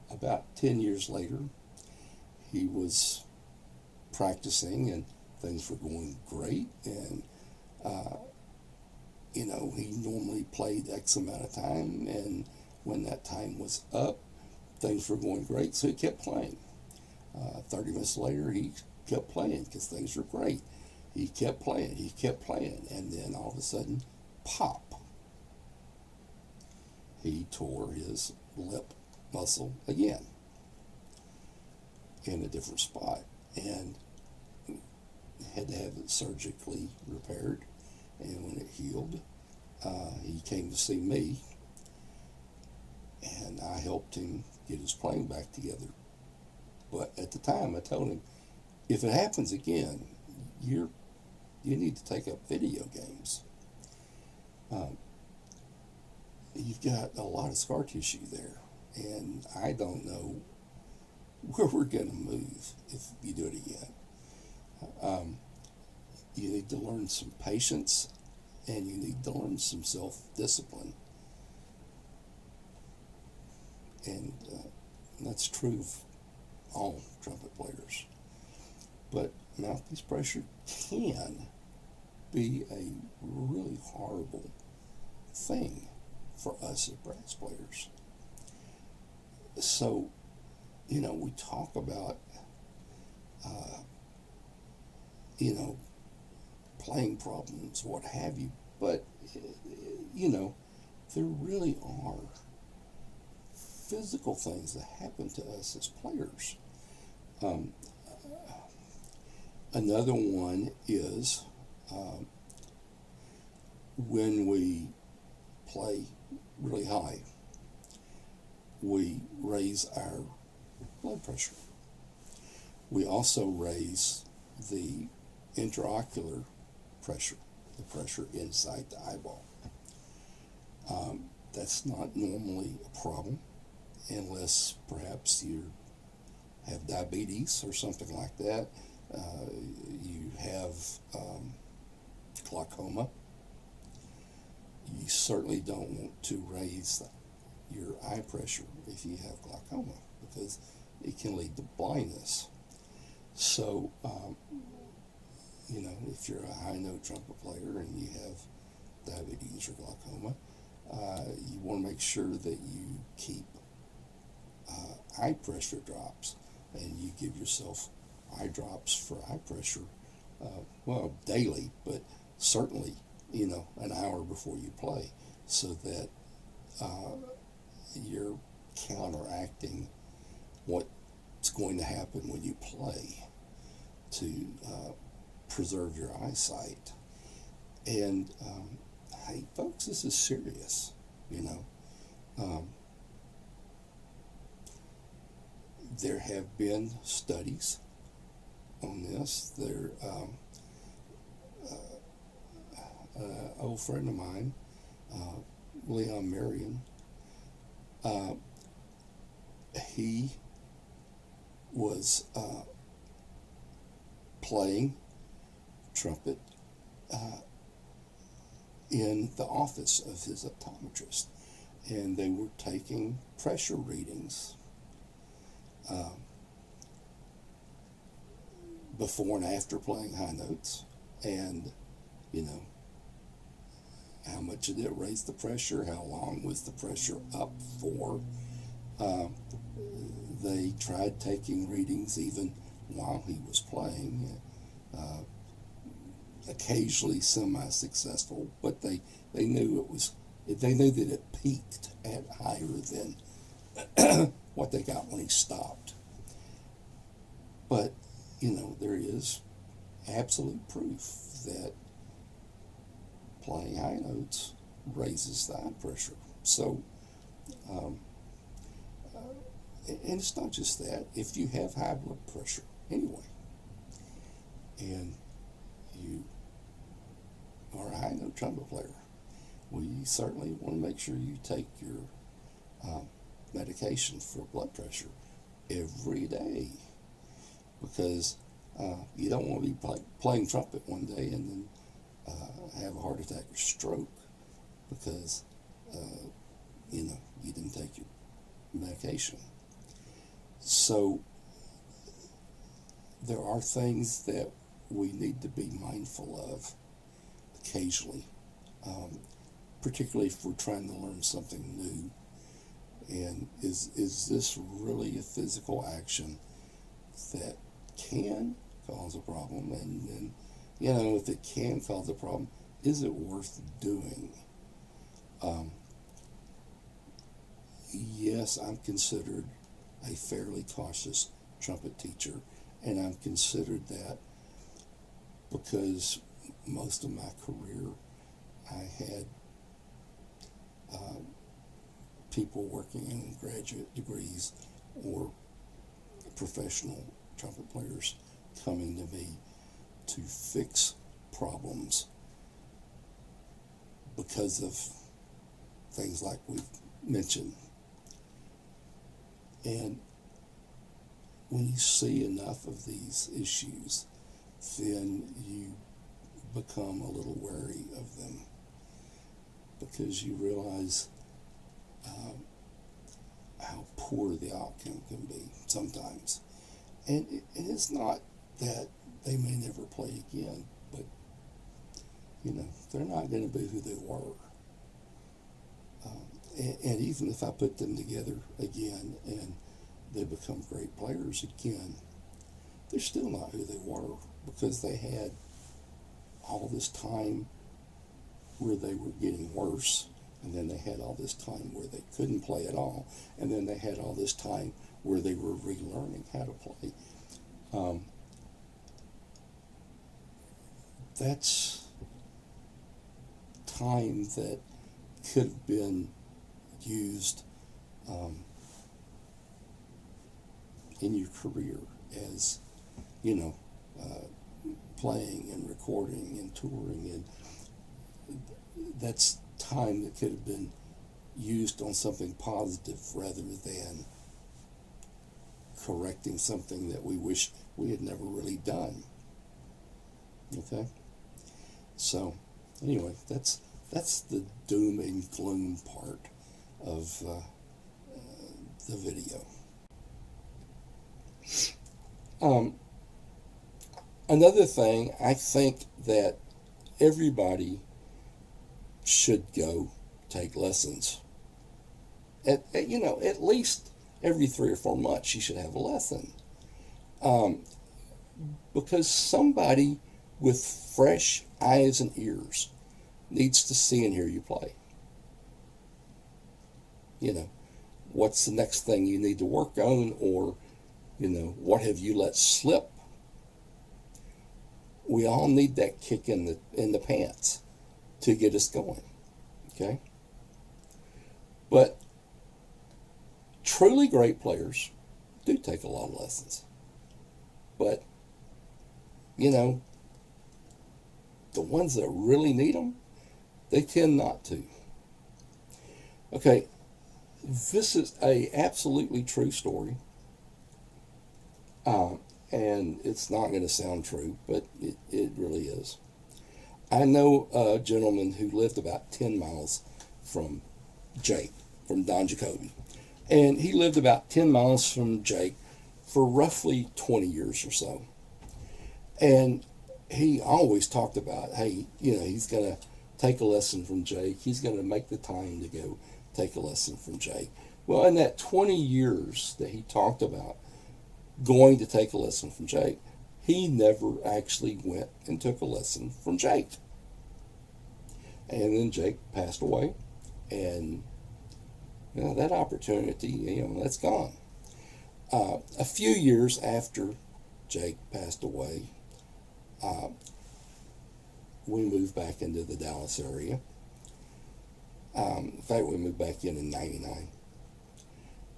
About 10 years later, he was practicing and things were going great, and he normally played X amount of time, and when that time was up, things were going great, so he kept playing. 30 minutes later, he kept playing because things were great. He kept playing, and then all of a sudden, pop. He tore his lip muscle again in a different spot, and had to have it surgically repaired. And when it healed, he came to see me, and I helped him get his playing back together. But at the time, I told him, if it happens again, you need to take up video games. You've got a lot of scar tissue there, and I don't know where we're going to move if you do it again. You need to learn some patience, and you need to learn some self-discipline. And that's true of all trumpet players. But mouthpiece pressure can be a really horrible thing for us as brass players. So, we talk about, playing problems, what have you, but, there really are physical things that happen to us as players. Another one is when we play really high, we raise our blood pressure. We also raise the intraocular pressure, the pressure inside the eyeball. That's not normally a problem unless perhaps you have diabetes or something like that. You have glaucoma. You certainly don't want to raise your eye pressure if you have glaucoma, because it can lead to blindness. So, if you're a high note trumpet player and you have diabetes or glaucoma, you want to make sure that you keep eye pressure drops, and you give yourself eye drops for eye pressure, daily, but certainly, an hour before you play, so that you're counteracting what's going to happen when you play to preserve your eyesight. And hey, folks, this is serious, there have been studies on this. There, old friend of mine, Leon Marion, he was playing trumpet in the office of his optometrist, and they were taking pressure readings before and after playing high notes, and how much did it raise the pressure, how long was the pressure up for. They tried taking readings even while he was playing, occasionally semi-successful, but they knew they knew that it peaked at higher than what they got when he stopped. But there is absolute proof that playing high notes raises the eye pressure. So, and it's not just that. If you have high blood pressure anyway, and you or a high note trumpet player, well, you certainly want to make sure you take your medication for blood pressure every day, because you don't want to be playing trumpet one day and then have a heart attack or stroke because you didn't take your medication. So there are things that we need to be mindful of occasionally, particularly if we're trying to learn something new. And is this really a physical action that can cause a problem? And if it can cause a problem, is it worth doing? Yes, I'm considered a fairly cautious trumpet teacher, and I'm considered that because most of my career I had people working in graduate degrees or professional trumpet players coming to me to fix problems because of things like we've mentioned. And when you see enough of these issues, then you become a little wary of them, because you realize how poor the outcome can be sometimes. And it's not that they may never play again, but they're not going to be who they were. And even if I put them together again and they become great players again, they're still not who they were, because they had all this time where they were getting worse, and then they had all this time where they couldn't play at all, and then they had all this time where they were relearning how to play. That's time that could have been used in your career as, playing and recording and touring, and that's time that could have been used on something positive rather than correcting something that we wish we had never really done. Okay? So, anyway, that's the doom and gloom part of the video. Another thing, I think that everybody should go take lessons. At least every 3 or 4 months you should have a lesson. Because somebody with fresh eyes and ears needs to see and hear you play. What's the next thing you need to work on, or, what have you let slip? We all need that kick in the pants to get us going, okay? But truly great players do take a lot of lessons. But, the ones that really need them, they tend not to. Okay, this is a absolutely true story. And it's not going to sound true, but it really is. I know a gentleman who lived about 10 miles from Jake, from Don Jacoby. And he lived about 10 miles from Jake for roughly 20 years or so. And he always talked about, hey, he's going to take a lesson from Jake. He's going to make the time to go take a lesson from Jake. Well, in that 20 years that he talked about going to take a lesson from Jake, he never actually went and took a lesson from Jake. And then Jake passed away, and that opportunity, that's gone. A few years after Jake passed away, we moved back into the Dallas area. In fact, we moved back in '99.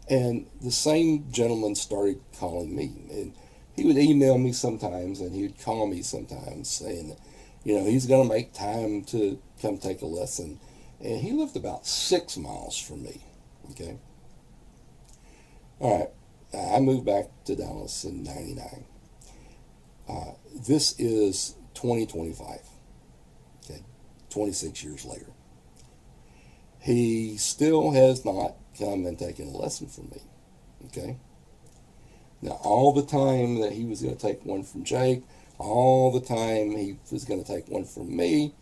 And the same gentleman started calling me, and he would email me sometimes, and he would call me sometimes saying, he's going to make time to come take a lesson. And he lived about 6 miles from me. Okay. All right. I moved back to Dallas in 99. This is 2025. Okay. 26 years later. He still has not come and taken a lesson from me. Okay. Now, all the time that he was going to take one from Jake, all the time he was going to take one from me,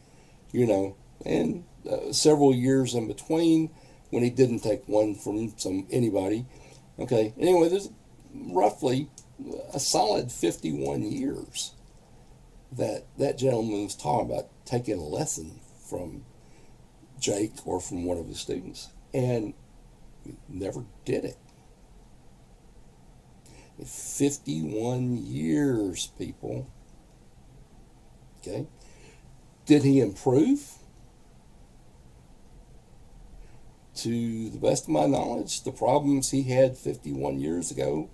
and several years in between when he didn't take one from anybody. Okay. Anyway, there's roughly a solid 51 years that gentleman was talking about taking a lesson from Jake or from one of his students, and never did it. 51 years, people. Okay. Did he improve? To the best of my knowledge, the problems he had 51 years ago,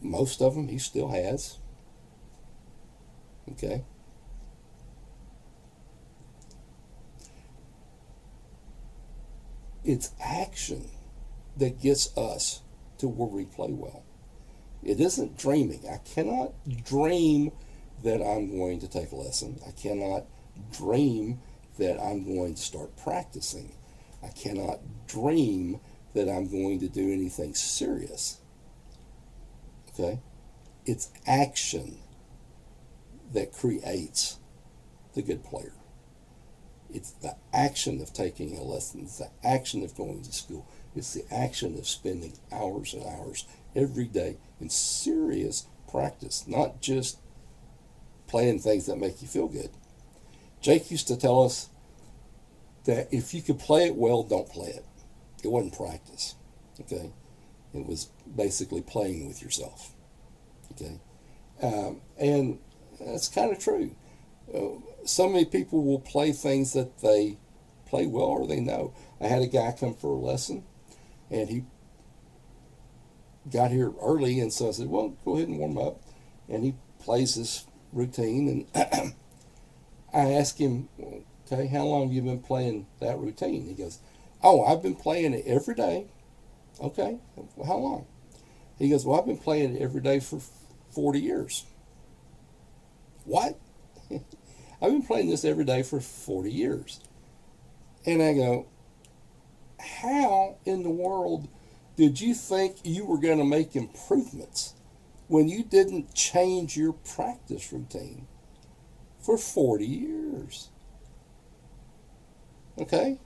most of them he still has. Okay. It's action that gets us to where we play well. It isn't dreaming. I cannot dream that I'm going to take a lesson. I cannot dream that I'm going to start practicing. I cannot dream that I'm going to do anything serious. Okay? It's action that creates the good player. It's the action of taking a lesson. It's the action of going to school. It's the action of spending hours and hours every day in serious practice, not just playing things that make you feel good. Jake used to tell us that if you could play it well, don't play it. It wasn't practice. Okay? It was basically playing with yourself. Okay? And that's kind of true. So many people will play things that they play well or they know. I had a guy come for a lesson, and he got here early, and so I said, well, go ahead and warm up. And he plays this routine, and I asked him, okay, how long have you been playing that routine? He goes, oh, I've been playing it every day. Okay, how long? He goes, well, I've been playing it every day for 40 years. What? I've been playing this every day for 40 years. And I go, how in the world did you think you were going to make improvements when you didn't change your practice routine for 40 years? Okay?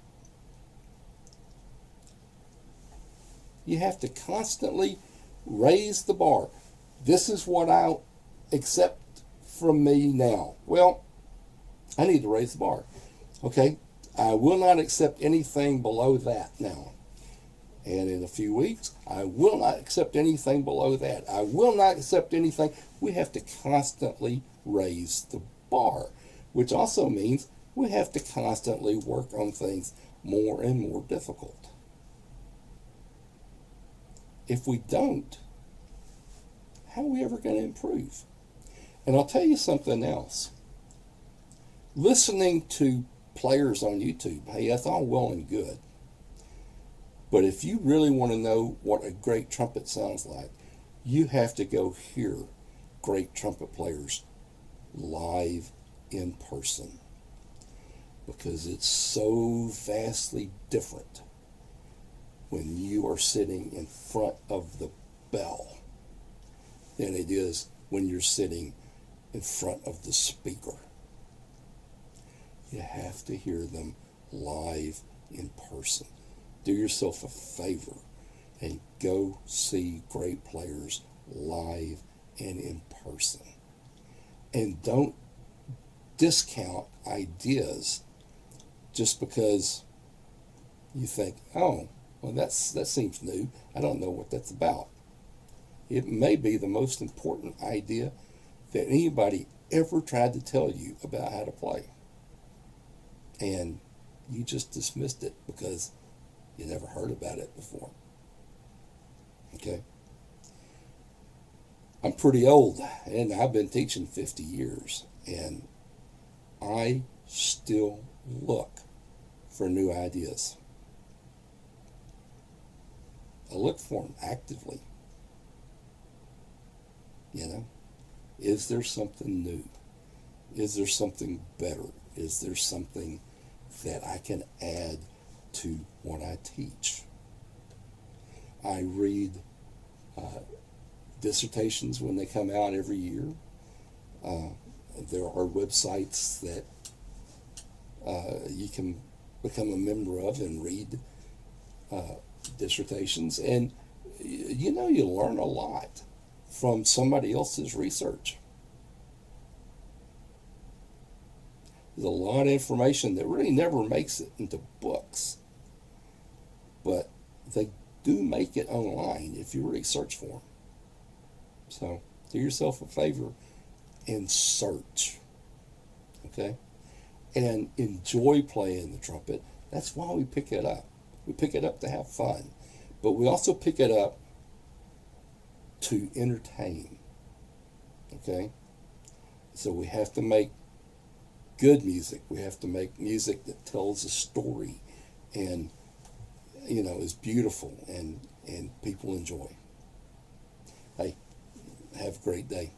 You have to constantly raise the bar. This is what I accept from me now. Well, I need to raise the bar. Okay? I will not accept anything below that now. And in a few weeks, I will not accept anything below that. I will not accept anything. We have to constantly raise the bar, which also means we have to constantly work on things more and more difficult. If we don't, how are we ever going to improve? And I'll tell you something else. Listening to players on YouTube, hey, that's all well and good. But if you really want to know what a great trumpet sounds like, you have to go hear great trumpet players live in person. Because it's so vastly different when you are sitting in front of the bell than it is when you're sitting in front of the speaker. You have to hear them live in person. Do yourself a favor and go see great players live and in person. And don't discount ideas just because you think, oh, well, that seems new. I don't know what that's about. It may be the most important idea that anybody ever tried to tell you about how to play. And you just dismissed it because you never heard about it before. Okay? I'm pretty old, and I've been teaching 50 years. And I still look for new ideas. I look for them actively. You know, is there something new? Is there something better? Is there something that I can add to what I teach? I read dissertations when they come out every year. There are websites that you can become a member of and read dissertations, and you know, you learn a lot from somebody else's research. There's a lot of information that really never makes it into books, but they do make it online if you really search for them. So do yourself a favor and search, okay? And enjoy playing the trumpet. That's why we pick it up. We pick it up to have fun, but we also pick it up to entertain, okay? So we have to make good music. We have to make music that tells a story and, you know, is beautiful and people enjoy. Hey, have a great day.